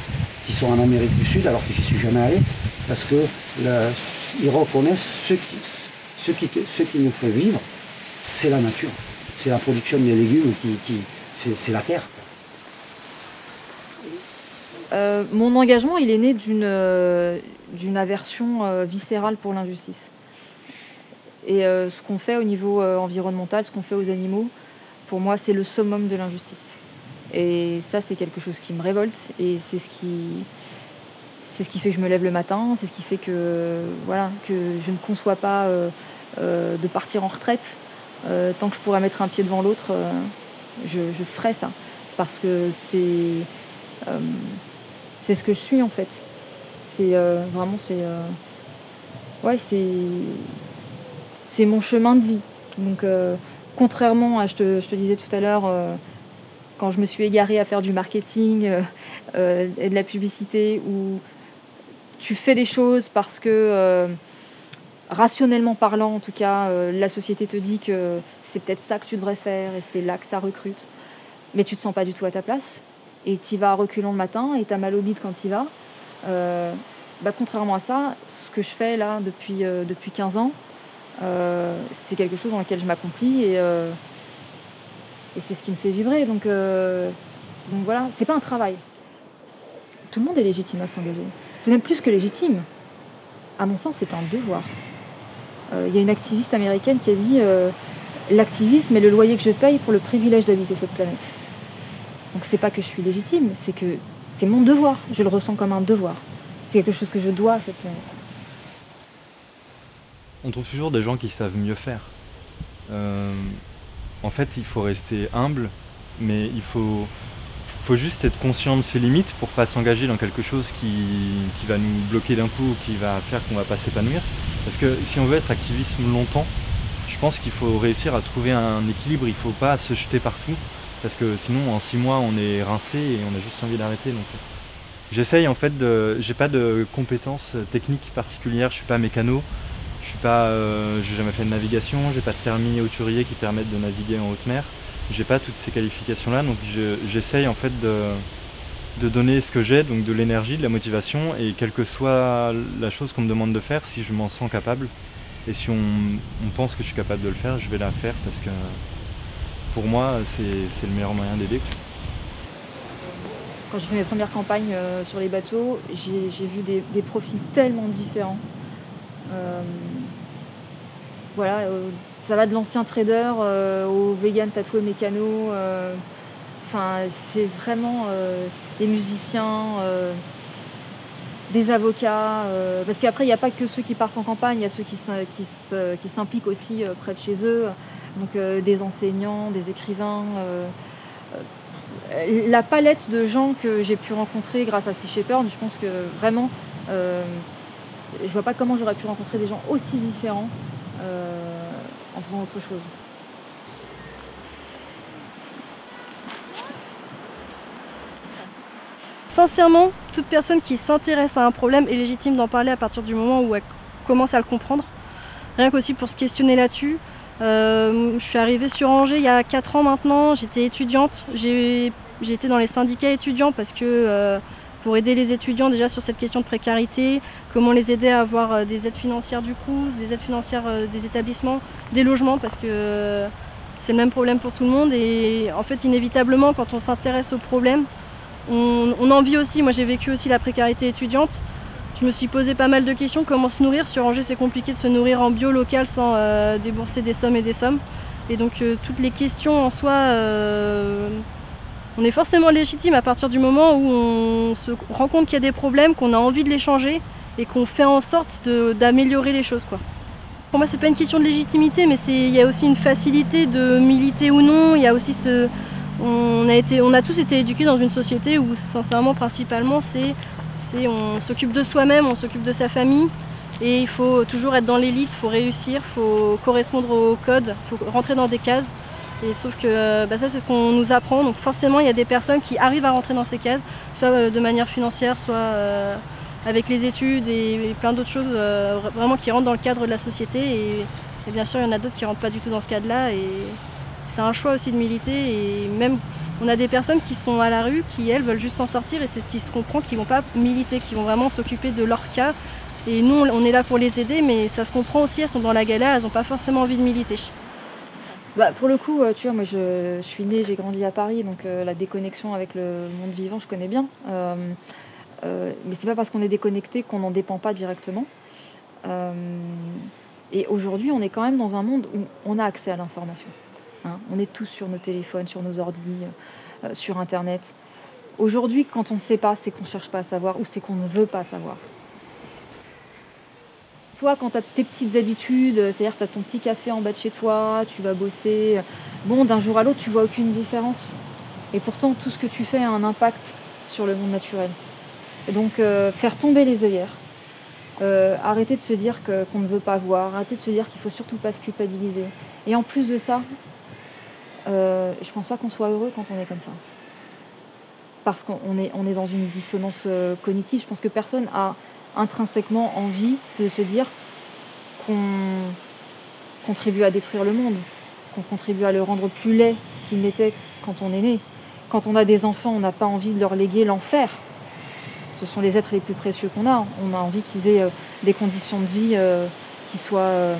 qui sont en Amérique du Sud, alors que j'y suis jamais allé, parce qu'ils reconnaissent ce qui nous fait vivre, c'est la nature. C'est la production des légumes, c'est la terre. Mon engagement, il est né d'une aversion viscérale pour l'injustice. Et ce qu'on fait au niveau environnemental, ce qu'on fait aux animaux, pour moi, c'est le summum de l'injustice. Et ça, c'est quelque chose qui me révolte. Et c'est ce qui fait que je me lève le matin. C'est ce qui fait que je ne conçois pas de partir en retraite. Tant que je pourrais mettre un pied devant l'autre, je ferai ça. Parce que c'est ce que je suis en fait. C'est mon chemin de vie. Donc contrairement à, je te disais tout à l'heure, quand je me suis égarée à faire du marketing et de la publicité, où tu fais des choses parce que rationnellement parlant, en tout cas, la société te dit que c'est peut-être ça que tu devrais faire et c'est là que ça recrute, mais tu te sens pas du tout à ta place. Et tu y vas à reculons le matin et tu as mal au bide quand tu y vas. Contrairement à ça, ce que je fais là depuis 15 ans, c'est quelque chose dans lequel je m'accomplis et c'est ce qui me fait vibrer. Donc voilà, c'est pas un travail. Tout le monde est légitime à s'engager. C'est même plus que légitime. À mon sens, c'est un devoir. Il y a une activiste américaine qui a dit l'activisme est le loyer que je paye pour le privilège d'habiter cette planète. Donc c'est pas que je suis légitime, c'est que c'est mon devoir. Je le ressens comme un devoir. C'est quelque chose que je dois à cette planète. On trouve toujours des gens qui savent mieux faire. En fait, il faut rester humble, mais il faut juste être conscient de ses limites pour pas s'engager dans quelque chose qui va nous bloquer d'un coup, qui va faire qu'on va pas s'épanouir. Parce que si on veut être activiste longtemps, je pense qu'il faut réussir à trouver un équilibre. Il faut pas se jeter partout. Parce que sinon, en 6 mois, on est rincé et on a juste envie d'arrêter. Donc, j'essaye en fait j'ai pas de compétences techniques particulières. Je suis pas mécano, je J'ai jamais fait de navigation, j'ai pas de permis hauturier qui permettent de naviguer en haute mer. J'ai pas toutes ces qualifications-là, donc j'essaye en fait de donner ce que j'ai, donc de l'énergie, de la motivation, et quelle que soit la chose qu'on me demande de faire, si je m'en sens capable, et si on pense que je suis capable de le faire, je vais la faire parce que pour moi, c'est le meilleur moyen d'aider. Quand j'ai fait mes premières campagnes sur les bateaux, j'ai vu des profils tellement différents. Voilà, ça va de l'ancien trader au vegan tatoué mécano. Enfin, c'est vraiment des musiciens, des avocats. Parce qu'après, il n'y a pas que ceux qui partent en campagne, il y a ceux qui s'impliquent aussi près de chez eux. Donc des enseignants, des écrivains. La palette de gens que j'ai pu rencontrer grâce à Sea Shepherd, je pense que vraiment, je vois pas comment j'aurais pu rencontrer des gens aussi différents en faisant autre chose. Sincèrement, toute personne qui s'intéresse à un problème est légitime d'en parler à partir du moment où elle commence à le comprendre. Rien qu'aussi pour se questionner là-dessus. Je suis arrivée sur Angers il y a 4 ans maintenant, j'étais étudiante, j'ai été dans les syndicats étudiants parce que pour aider les étudiants déjà sur cette question de précarité, comment les aider à avoir des aides financières du Crous, des aides financières des établissements, des logements parce que c'est le même problème pour tout le monde et en fait inévitablement quand on s'intéresse au problème, on en vit aussi, moi j'ai vécu aussi la précarité étudiante. Je me suis posé pas mal de questions, comment se nourrir. Sur Angers, c'est compliqué de se nourrir en bio local sans débourser des sommes et des sommes. Et donc toutes les questions en soi, on est forcément légitime à partir du moment où on se rend compte qu'il y a des problèmes, qu'on a envie de les changer et qu'on fait en sorte d'améliorer les choses, quoi. Pour moi, c'est pas une question de légitimité, mais il y a aussi une facilité de militer ou non. Il y a aussi on a tous été éduqués dans une société où, sincèrement, principalement, on s'occupe de soi-même, on s'occupe de sa famille et il faut toujours être dans l'élite, il faut réussir, il faut correspondre au code, il faut rentrer dans des cases. Et sauf que ça c'est ce qu'on nous apprend, donc forcément il y a des personnes qui arrivent à rentrer dans ces cases, soit de manière financière, soit avec les études et plein d'autres choses vraiment qui rentrent dans le cadre de la société et bien sûr il y en a d'autres qui ne rentrent pas du tout dans ce cadre-là et c'est un choix aussi de militer et même on a des personnes qui sont à la rue, qui elles veulent juste s'en sortir et c'est ce qui se comprend, qui ne vont pas militer, qui vont vraiment s'occuper de leur cas. Et nous, on est là pour les aider, mais ça se comprend aussi, elles sont dans la galère, elles n'ont pas forcément envie de militer. Pour le coup, tu vois, moi je suis née, j'ai grandi à Paris, donc la déconnexion avec le monde vivant, je connais bien. Mais c'est pas parce qu'on est déconnecté qu'on n'en dépend pas directement. Et aujourd'hui, on est quand même dans un monde où on a accès à l'information. Hein, on est tous sur nos téléphones, sur nos ordis, sur Internet. Aujourd'hui, quand on ne sait pas, c'est qu'on ne cherche pas à savoir ou c'est qu'on ne veut pas savoir. Toi, quand tu as tes petites habitudes, c'est-à-dire que tu as ton petit café en bas de chez toi, tu vas bosser, bon, d'un jour à l'autre, tu vois aucune différence. Et pourtant, tout ce que tu fais a un impact sur le monde naturel. Et donc, faire tomber les œillères, arrêter de se dire qu'on ne veut pas voir, arrêter de se dire qu'il ne faut surtout pas se culpabiliser. Et en plus de ça, je pense pas qu'on soit heureux quand on est comme ça. Parce qu'on est dans une dissonance cognitive. Je pense que personne a intrinsèquement envie de se dire qu'on contribue à détruire le monde, qu'on contribue à le rendre plus laid qu'il n'était quand on est né. Quand on a des enfants, on n'a pas envie de leur léguer l'enfer. Ce sont les êtres les plus précieux qu'on a. On a envie qu'ils aient des conditions de vie qui soient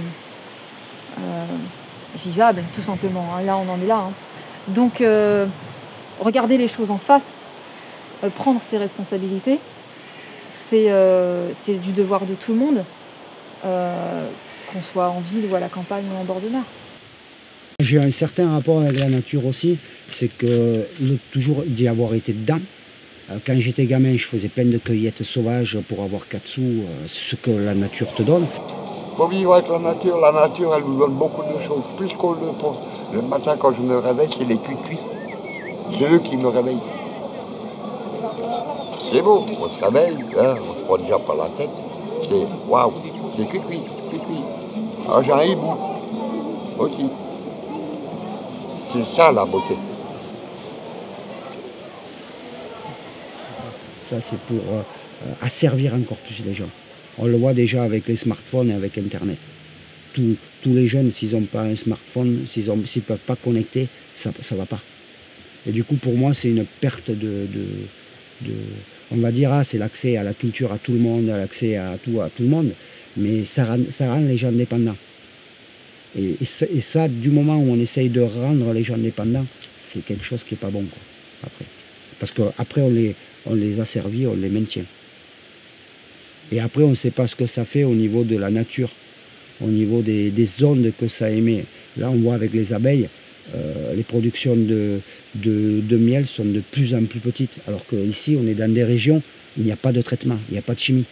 vivables, tout simplement. Là, on en est là. Donc, regarder les choses en face, prendre ses responsabilités, c'est du devoir de tout le monde, qu'on soit en ville ou à la campagne ou en bord de mer. J'ai un certain rapport avec la nature aussi, c'est que toujours d'y avoir été dedans. Quand j'étais gamin, je faisais plein de cueillettes sauvages pour avoir 4 sous, ce que la nature te donne. Il faut vivre avec la nature elle nous donne beaucoup de choses, plus qu'on le pense. Le matin quand je me réveille, c'est les cuits-cuits. C'est eux qui me réveillent. C'est beau, on se réveille, hein, on se prend déjà par la tête. C'est waouh, c'est cuit-cuit. Ah, j'ai un hibou aussi. C'est ça la beauté. Ça c'est pour asservir encore plus les gens. On le voit déjà avec les smartphones et avec Internet. tous les jeunes, s'ils n'ont pas un smartphone, s'ils ne peuvent pas connecter, ça ne va pas. Et du coup, pour moi, c'est une perte on va dire, c'est l'accès à la culture à tout le monde, l'accès à tout le monde, mais ça rend les gens dépendants. Et ça, du moment où on essaye de rendre les gens dépendants, c'est quelque chose qui n'est pas bon, quoi, après. Parce qu'après, on les asservit, on les maintient. Et après, on ne sait pas ce que ça fait au niveau de la nature, au niveau des ondes que ça émet. Là, on voit avec les abeilles, les productions de miel sont de plus en plus petites. Alors qu'ici, on est dans des régions où il n'y a pas de traitement, il n'y a pas de chimie.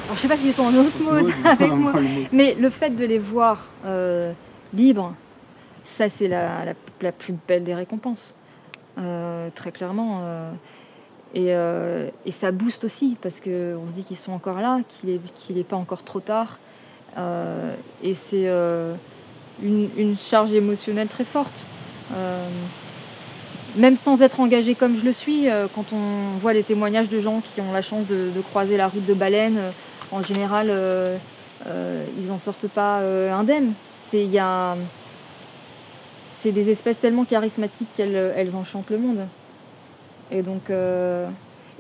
Alors, je sais pas s'ils sont en osmose avec moi, mais le fait de les voir libres, ça c'est la plus belle des récompenses, très clairement. Et ça booste aussi, parce qu'on se dit qu'ils sont encore là, qu'il n'est pas encore trop tard. Et c'est une charge émotionnelle très forte. Même sans être engagé comme je le suis, quand on voit les témoignages de gens qui ont la chance de croiser la route de baleine, en général, ils n'en sortent pas indemnes. C'est des espèces tellement charismatiques qu'elles enchantent le monde. Et donc,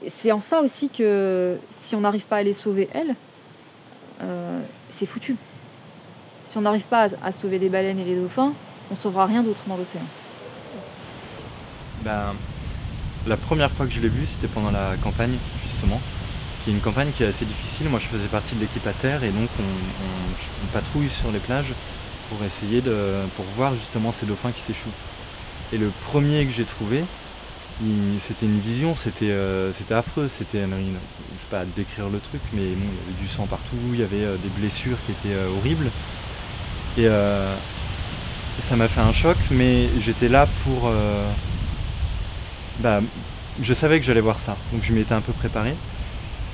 c'est en ça aussi que si on n'arrive pas à les sauver, elles, c'est foutu. Si on n'arrive pas à sauver les baleines et les dauphins, on ne sauvera rien d'autre dans l'océan. Ben, la première fois que je l'ai vu, c'était pendant la campagne, justement, qui est une campagne qui est assez difficile. Moi, je faisais partie de l'équipe à terre, et donc on patrouille sur les plages pour essayer pour voir justement ces dauphins qui s'échouent. Et le premier que j'ai trouvé, c'était une vision, c'était affreux, c'était, je ne sais pas décrire le truc, mais bon, il y avait du sang partout, il y avait des blessures qui étaient horribles. Et ça m'a fait un choc, mais j'étais là pour... je savais que j'allais voir ça, donc je m'y étais un peu préparé.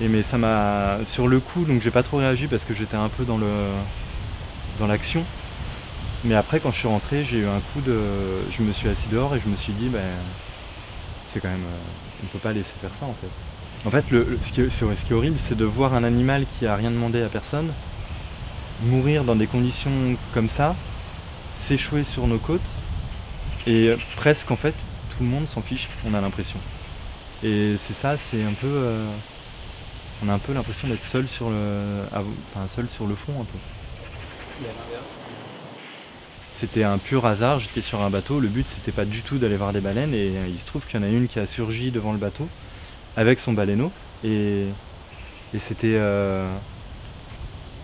Mais ça m'a... Sur le coup, donc j'ai pas trop réagi parce que j'étais un peu dans l'action. Mais après, quand je suis rentré, j'ai eu un coup de... Je me suis assis dehors et je me suis dit, c'est quand même... on peut pas laisser faire ça, en fait. En fait, ce qui est horrible, c'est de voir un animal qui a rien demandé à personne mourir dans des conditions comme ça, s'échouer sur nos côtes, et presque, en fait, tout le monde s'en fiche, on a l'impression. Et c'est ça, c'est un peu... on a un peu l'impression d'être seul sur le fond, un peu. C'était un pur hasard, j'étais sur un bateau, le but c'était pas du tout d'aller voir des baleines, et il se trouve qu'il y en a une qui a surgi devant le bateau avec son baleineau, et c'était...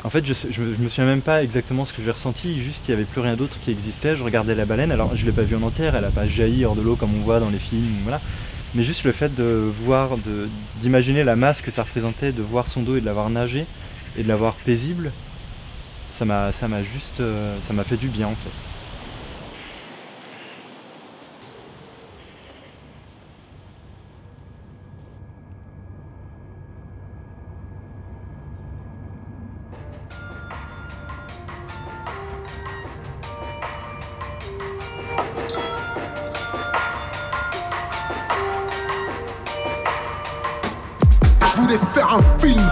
En fait, je me souviens même pas exactement ce que j'ai ressenti, juste qu'il n'y avait plus rien d'autre qui existait. Je regardais la baleine, alors je l'ai pas vue en entière, elle a pas jailli hors de l'eau comme on voit dans les films, voilà. Mais juste le fait de voir, d'imaginer la masse que ça représentait, de voir son dos et de la voir nager, et de la voir paisible, ça m'a fait du bien, en fait. Je voulais faire un film,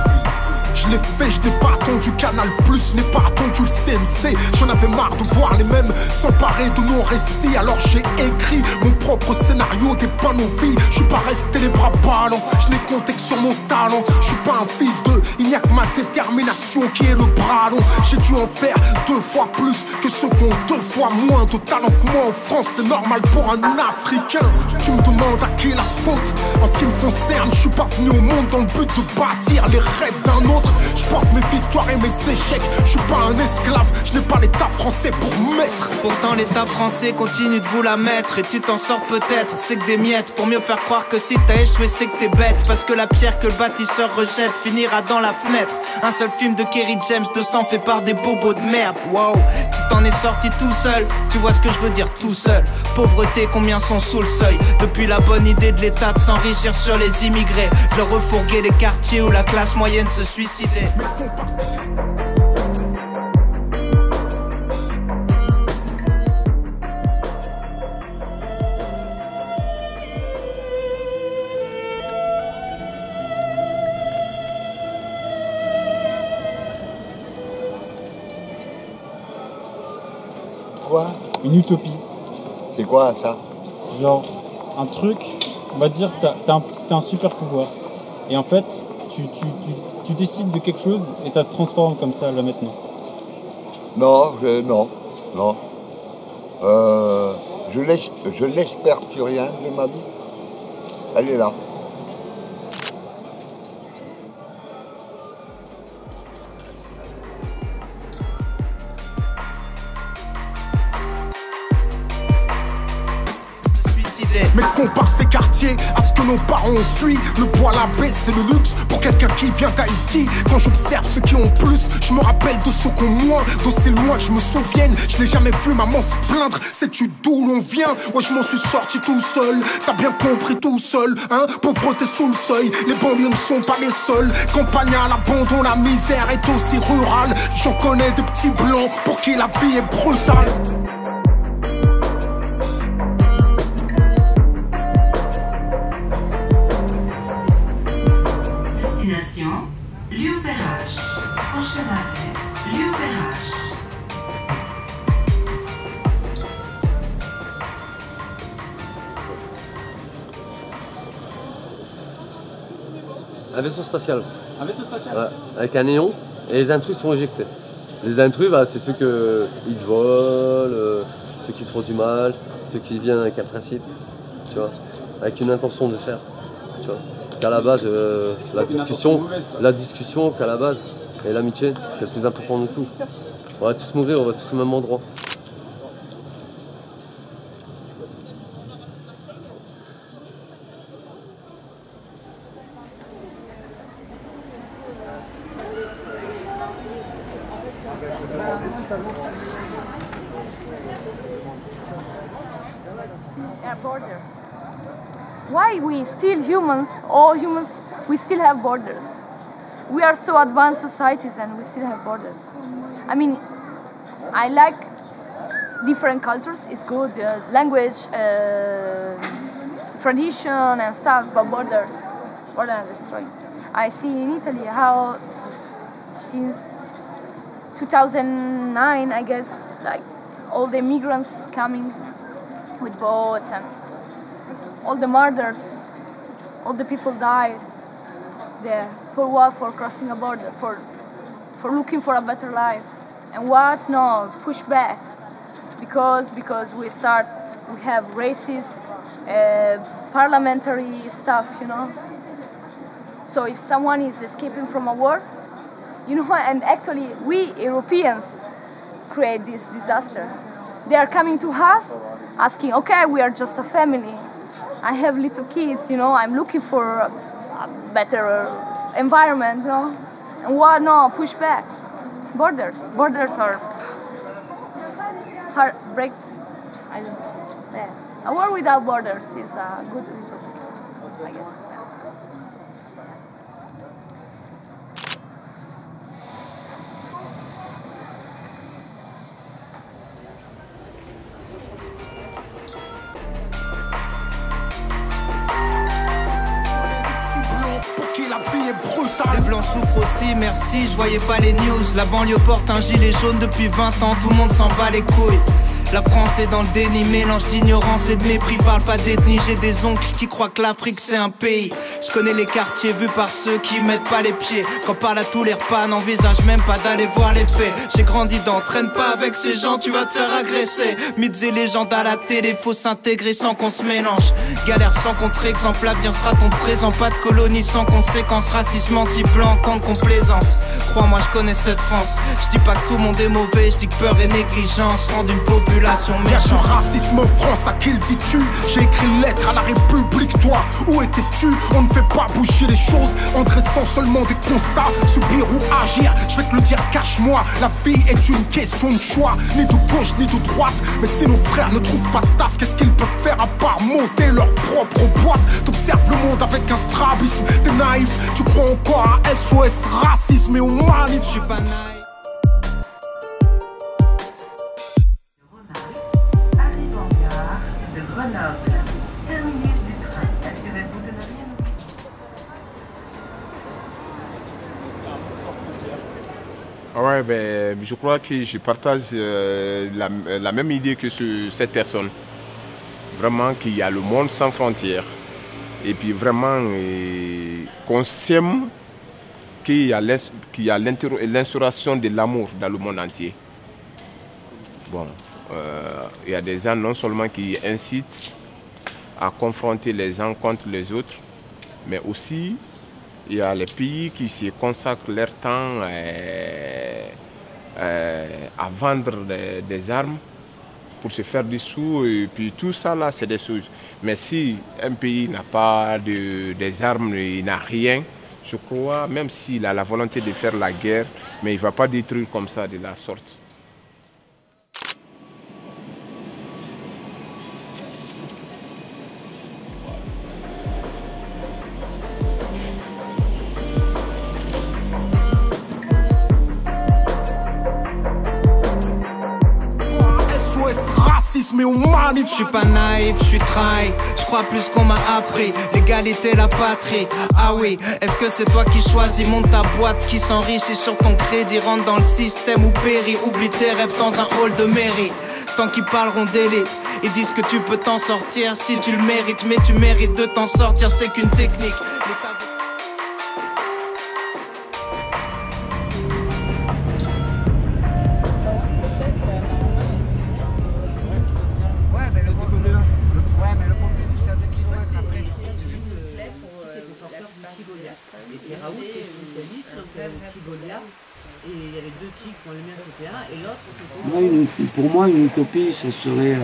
je l'ai fait, je n'ai pas attendu Canal+, je n'ai pas attendu le CNC. J'en avais marre de voir les mêmes s'emparer de nos récits. Alors j'ai écrit mon propre scénario, des panneaux vies. Je suis pas resté les bras ballants, je n'ai compté que sur mon talent. Je suis pas un fils de, il n'y a que ma détermination qui est le bras long. J'ai dû en faire 2 fois plus que ceux qui ont 2 fois moins de talent que moi en France. C'est normal pour un Africain. Tu me demandes à qui est la faute. En ce qui me concerne, je suis pas venu au monde dans le but de bâtir les rêves d'un autre. autres. Je porte mes victoires et mes échecs. Je suis pas un esclave, je n'ai pas l'état français pour mettre. Pourtant l'état français continue de vous la mettre. Et tu t'en sors peut-être, c'est que des miettes. Pour mieux faire croire que si t'as échoué c'est que t'es bête. Parce que la pierre que le bâtisseur rejette finira dans la fenêtre. Un seul film de Kerry James 200 fait par des bobos de merde. Wow, tu t'en es sorti tout seul. Tu vois ce que je veux dire, tout seul. Pauvreté, combien sont sous le seuil. Depuis la bonne idée de l'état de s'enrichir sur les immigrés, je leur refourguais les quartiers où la classe moyenne se suicidait. Quoi? Une utopie. C'est quoi ça? Genre un truc, on va dire t'as un super pouvoir. Et en fait, tu décides de quelque chose et ça se transforme comme ça là maintenant. Non, non. Je l'espère plus rien de ma vie. Elle est là. Mes comparses et quartiers, à ce que nos parents ont fui. Le bois, la baie, c'est le luxe pour quelqu'un qui vient d'Haïti. Quand j'observe ceux qui ont plus, je me rappelle de ceux qui ont moins. D'aussi loin que je me souvienne, je n'ai jamais vu maman se plaindre. Sais-tu d'où l'on vient? Ouais, je m'en suis sorti tout seul. T'as bien compris tout seul, hein? Pauvreté sous le seuil, les banlieues ne sont pas les seules. Campagne à l'abandon, la misère est aussi rurale. J'en connais des petits blancs pour qui la vie est brutale. Liu-Perrache. Prochain arrêt, Liu-Perrache. Un vaisseau spatial. Un vaisseau spatial? Ouais, avec un néon, et les intrus sont éjectés. Les intrus, bah, c'est ceux qui volent, ceux qui se font du mal, ceux qui viennent avec un principe, tu vois, avec une intention de faire, tu vois. Qu'à la base, la discussion qu'à la base, et l'amitié, c'est le plus important de tout. On va tous mourir, on va tous au même endroit. Yeah, borders. Why we still humans, all humans, we still have borders. We are so advanced societies and we still have borders. I mean, I like different cultures, it's good, language, tradition and stuff, but borders are destroyed. I see in Italy how since 2009, I guess, like all the migrants coming with boats and all the murders, all the people died there. For what? For crossing a border, for looking for a better life. And what? No, push back. Because we have racist, parliamentary stuff, you know. So if someone is escaping from a war, you know, and actually we Europeans create this disaster. They are coming to us asking, okay, we are just a family. I have little kids, you know, I'm looking for a better environment, you know. And what? No, push back. Borders are heartbreak. I don't know. Yeah. A war without borders is a good utopia, I guess. Les blancs souffrent aussi, merci, je voyais pas les news. La banlieue porte un gilet jaune depuis 20 ans, tout le monde s'en bat les couilles. La France est dans le déni, mélange d'ignorance et de mépris. Parle pas d'ethnie, j'ai des oncles qui croient que l'Afrique c'est un pays. Je connais les quartiers vus par ceux qui mettent pas les pieds. Quand parle à tous les repas, n'envisage même pas d'aller voir les faits. J'ai grandi dans traîne pas avec ces gens, tu vas te faire agresser. Mythes et légendes à la télé, faut s'intégrer sans qu'on se mélange. Galère sans contre-exemple, l'avenir sera ton présent. Pas de colonie sans conséquences, racisme anti-blanc, tant de complaisance. Crois-moi, je connais cette France. Je dis pas que tout le monde est mauvais, je dis que peur et négligence rendent une population méchante. Y'a du racisme en France, à qui le dis-tu? J'ai écrit une lettre à la République, toi, où étais-tu? On ne fait pas bouger les choses en dressant seulement des constats. Subir ou agir, je vais te le dire, cache-moi. La vie est une question de choix, ni de gauche ni de droite. Mais si nos frères ne trouvent pas de taf, qu'est-ce qu'ils peuvent faire à part monter leur propre boîte? T'observes le monde avec un strabisme, t'es naïf. Tu crois encore à SOS racisme et au manif? Je suis pas naïf. Arrive en gare de Grenoble. Terminus du train. Assurez-vous de ne rien oublier. Ouais, ben, je crois que je partage la même idée que cette personne. Vraiment qu'il y a le monde sans frontières. Et puis vraiment qu'on s'aime, qu'il y a l'instauration de l'amour dans le monde entier. Bon, il y a des gens non seulement qui incitent à confronter les uns contre les autres, mais aussi il y a les pays qui se consacrent leur temps à vendre des armes pour se faire des sous, et puis tout ça là c'est des choses. Mais si un pays n'a pas des armes, il n'a rien, je crois, même s'il a la volonté de faire la guerre, mais il ne va pas détruire comme ça de la sorte. Mais au manif, je suis pas naïf, je suis trahi. Je crois plus qu'on m'a appris. L'égalité, la patrie. Ah oui, est-ce que c'est toi qui choisis? Monte ta boîte qui s'enrichit sur ton crédit. Rentre dans le système ou périt. Oublie tes rêves dans un hall de mairie. Tant qu'ils parleront d'élite, ils disent que tu peux t'en sortir si tu le mérites. Mais tu mérites de t'en sortir, c'est qu'une technique. Pour moi, une utopie, ce serait,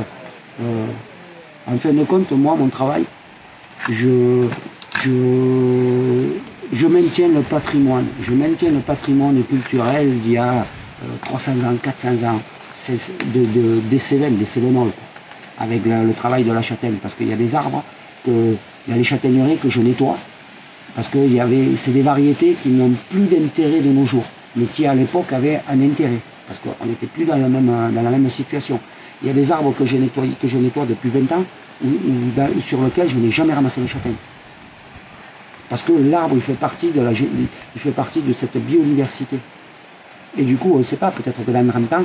en fin de compte, moi, mon travail, je maintiens le patrimoine. Je maintiens le patrimoine culturel d'il y a 300 ans, 400 ans, des Cévennes, des Cévenols, avec le travail de la châtaigne. Parce qu'il y a des arbres, il y a les châtaigneraies que je nettoie, parce que c'est des variétés qui n'ont plus d'intérêt de nos jours, mais qui à l'époque avaient un intérêt. Parce qu'on n'était plus dans la même situation. Il y a des arbres que je nettoie depuis 20 ans, sur lesquels je n'ai jamais ramassé les châtaignes. Parce que l'arbre, il fait partie de cette biodiversité. Et du coup, on ne sait pas, peut-être que dans 30 ans,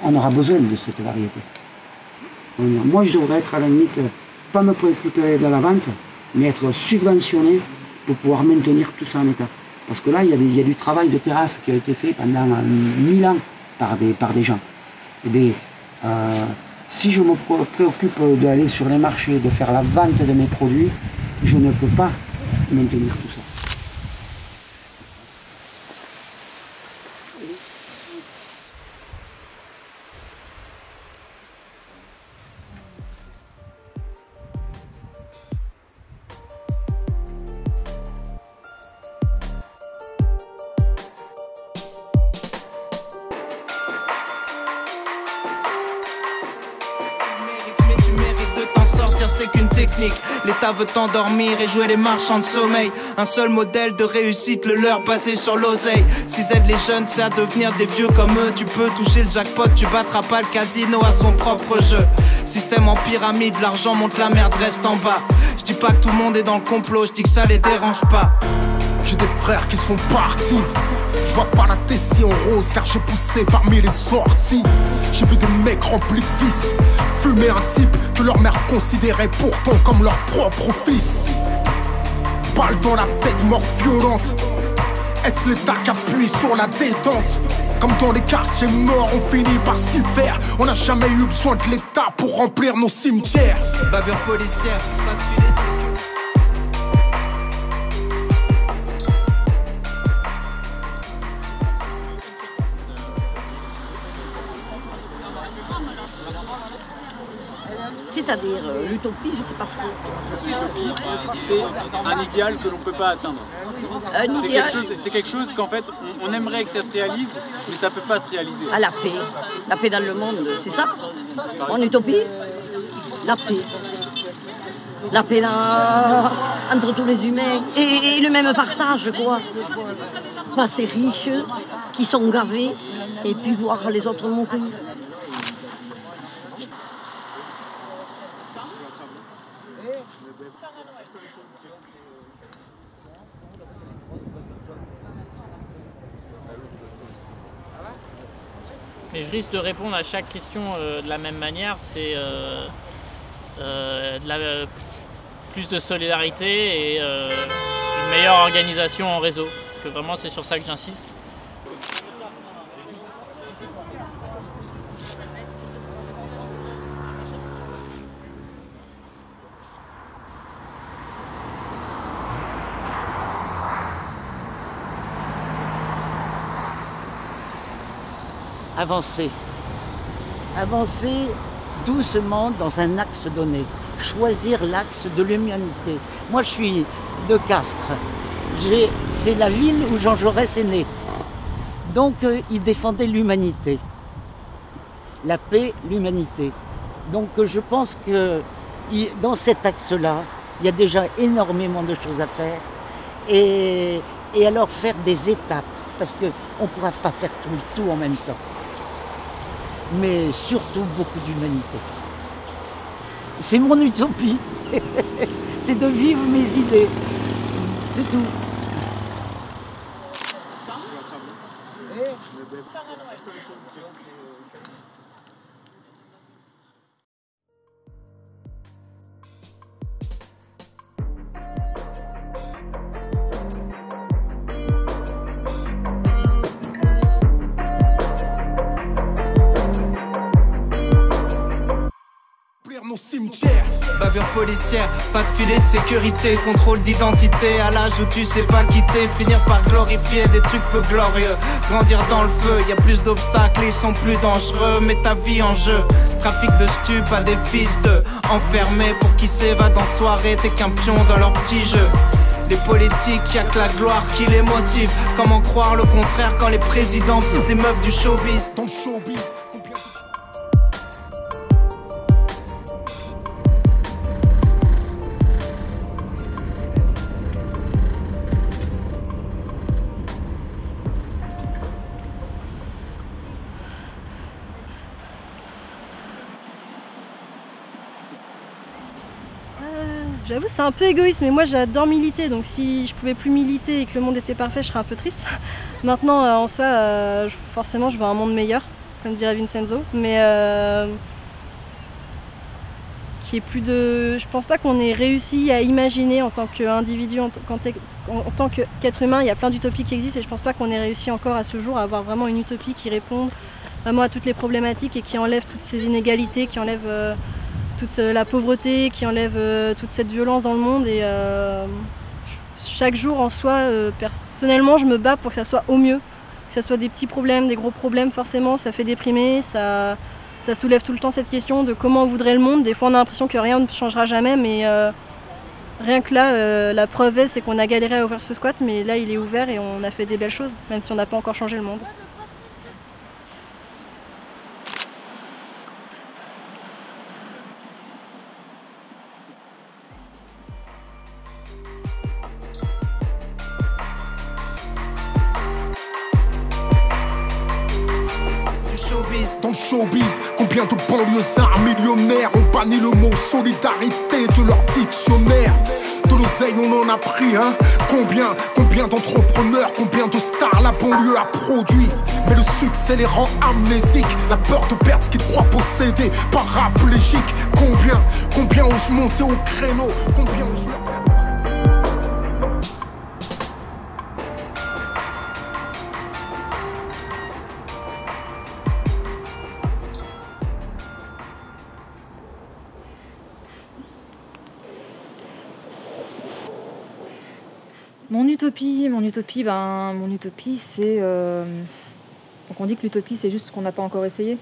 on aura besoin de cette variété. Moi, je devrais être à la limite, pas me préoccuper de la vente, mais être subventionné pour pouvoir maintenir tout ça en état. Parce que là, il y a du travail de terrasse qui a été fait pendant 1000 ans par des gens. Et bien, si je me préoccupe d'aller sur les marchés, de faire la vente de mes produits, je ne peux pas maintenir tout ça. C'est qu'une technique, l'État veut t'endormir et jouer les marchands de sommeil. Un seul modèle de réussite, le leur basé sur l'oseille. S'ils aident les jeunes, c'est à devenir des vieux comme eux. Tu peux toucher le jackpot, tu battras pas le casino à son propre jeu. Système en pyramide, l'argent monte, la merde reste en bas. Je dis pas que tout le monde est dans le complot, je dis que ça les dérange pas. J'ai des frères qui sont partis. Je vois pas la Tessie en rose car j'ai poussé parmi les sorties. J'ai vu des mecs remplis de vices fumer un type que leur mère considérait pourtant comme leur propre fils. Balle dans la tête, mort violente. Est-ce l'État qui appuie sur la détente? Comme dans les quartiers morts, on finit par s'y faire. On n'a jamais eu besoin de l'État pour remplir nos cimetières. Bavure policière, pas de filet de sécurité. C'est-à-dire l'utopie, je ne sais pas trop. L'utopie, c'est un idéal que l'on ne peut pas atteindre. C'est quelque chose qu'en fait, on aimerait que ça se réalise, mais ça ne peut pas se réaliser. À la paix dans le monde, c'est ça? En utopie, la paix. La paix entre tous les humains et le même partage, quoi. Pas ces riches qui sont gavés et puis voir les autres mourir. Mais je risque de répondre à chaque question de la même manière, c'est plus de solidarité et une meilleure organisation en réseau. Parce que vraiment c'est sur ça que j'insiste. Avancer. Avancer doucement dans un axe donné. Choisir l'axe de l'humanité. Moi, je suis de Castres. C'est la ville où Jean Jaurès est né. Donc, il défendait l'humanité. La paix, l'humanité. Donc, je pense que dans cet axe-là, il y a déjà énormément de choses à faire. Et alors, faire des étapes. Parce qu'on ne pourra pas faire tout en même temps. Mais surtout beaucoup d'humanité. C'est mon utopie. C'est de vivre mes idées. C'est tout. Nos cimetières. Bavure policière, pas de filet de sécurité, contrôle d'identité à l'âge où tu sais pas quitter, finir par glorifier des trucs peu glorieux, grandir dans le feu, y a plus d'obstacles, ils sont plus dangereux, mets ta vie en jeu, trafic de stupes à des fils de enfermés pour qui s'évadent en soirée, t'es qu'un pion dans leur petit jeu. Les politiques, y'a que la gloire qui les motive, comment croire le contraire quand les présidents des meufs du showbiz. Dans le showbiz. J'avoue, c'est un peu égoïste, mais moi j'adore militer, donc si je pouvais plus militer et que le monde était parfait, je serais un peu triste. Maintenant, en soi, forcément, je veux un monde meilleur, comme dirait Vincenzo, mais qui est plus de... Je pense pas qu'on ait réussi à imaginer en tant qu'individu, en tant qu'être humain, il y a plein d'utopies qui existent et je pense pas qu'on ait réussi encore à ce jour à avoir vraiment une utopie qui réponde vraiment à toutes les problématiques et qui enlève toutes ces inégalités, qui enlève toute la pauvreté, qui enlève toute cette violence dans le monde. Et chaque jour en soi, personnellement, je me bats pour que ça soit au mieux. Que ça soit des petits problèmes, des gros problèmes, forcément, ça fait déprimer, ça soulève tout le temps cette question de comment on voudrait le monde. Des fois, on a l'impression que rien ne changera jamais, mais rien que là, la preuve est, c'est qu'on a galéré à ouvrir ce squat, mais là, il est ouvert et on a fait des belles choses, même si on n'a pas encore changé le monde. Dans le showbiz, combien de banlieusards millionnaires ont banni le mot solidarité de leur dictionnaire? De l'oseille on en a pris, hein. Combien d'entrepreneurs, combien de stars la banlieue a produit. Mais le succès les rend amnésiques. La peur de perdre ce qu'ils croient posséder, paraplégiques. Combien osent monter au créneau, combien osent leur faire face. Mon utopie, c'est... Donc on dit que l'utopie, c'est juste ce qu'on n'a pas encore essayé.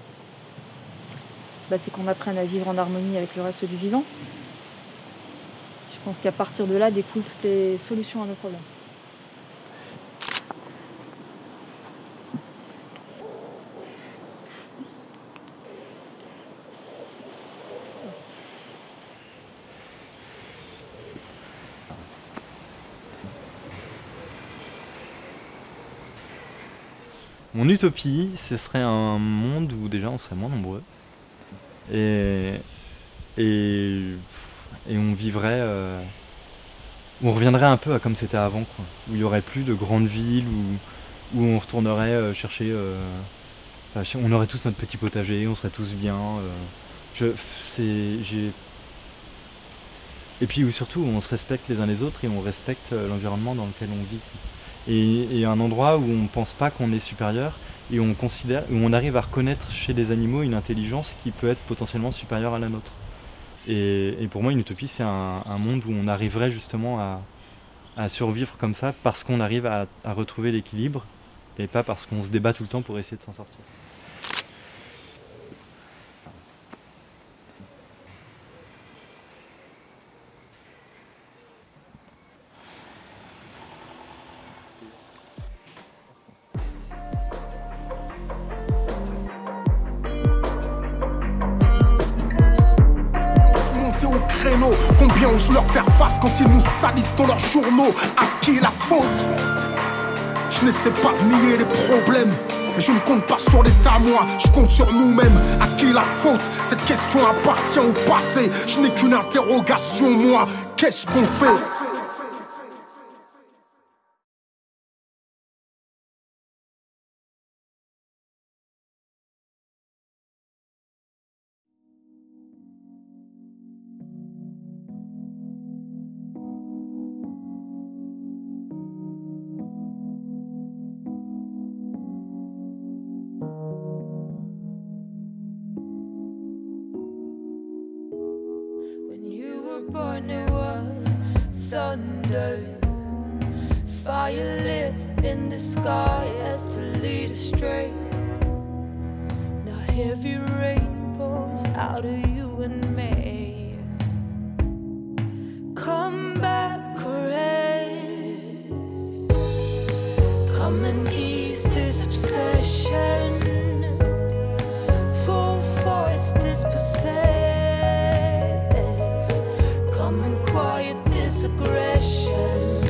Bah, c'est qu'on apprenne à vivre en harmonie avec le reste du vivant. Je pense qu'à partir de là découlent toutes les solutions à nos problèmes. Mon utopie, ce serait un monde où déjà on serait moins nombreux et on vivrait, on reviendrait un peu à comme c'était avant, quoi. Où il n'y aurait plus de grandes villes, où on retournerait chercher, on aurait tous notre petit potager, on serait tous bien. Et puis où surtout on se respecte les uns les autres et on respecte l'environnement dans lequel on vit. Et un endroit où on ne pense pas qu'on est supérieur et où on arrive à reconnaître chez les animaux une intelligence qui peut être potentiellement supérieure à la nôtre. Et pour moi, une utopie, c'est un monde où on arriverait justement à survivre comme ça parce qu'on arrive à retrouver l'équilibre et pas parce qu'on se débat tout le temps pour essayer de s'en sortir. Combien osent leur faire face quand ils nous salissent dans leurs journaux? À qui la faute? Je n'essaie pas de nier les problèmes, mais je ne compte pas sur l'État, moi, je compte sur nous-mêmes. À qui la faute? Cette question appartient au passé. Je n'ai qu'une interrogation, moi, qu'est-ce qu'on fait? Born it was thunder, fire lit in the sky as to lead astray. Now heavy rain pours out of you and me. Come back, rest. Come and ease this obsession. Full force dispossessed. Come and quiet this aggression.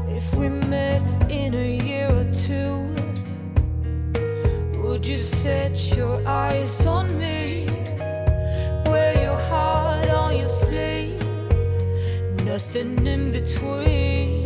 If we met in a year or two, would you set your eyes on me? Wear your heart on your sleeve, nothing in between.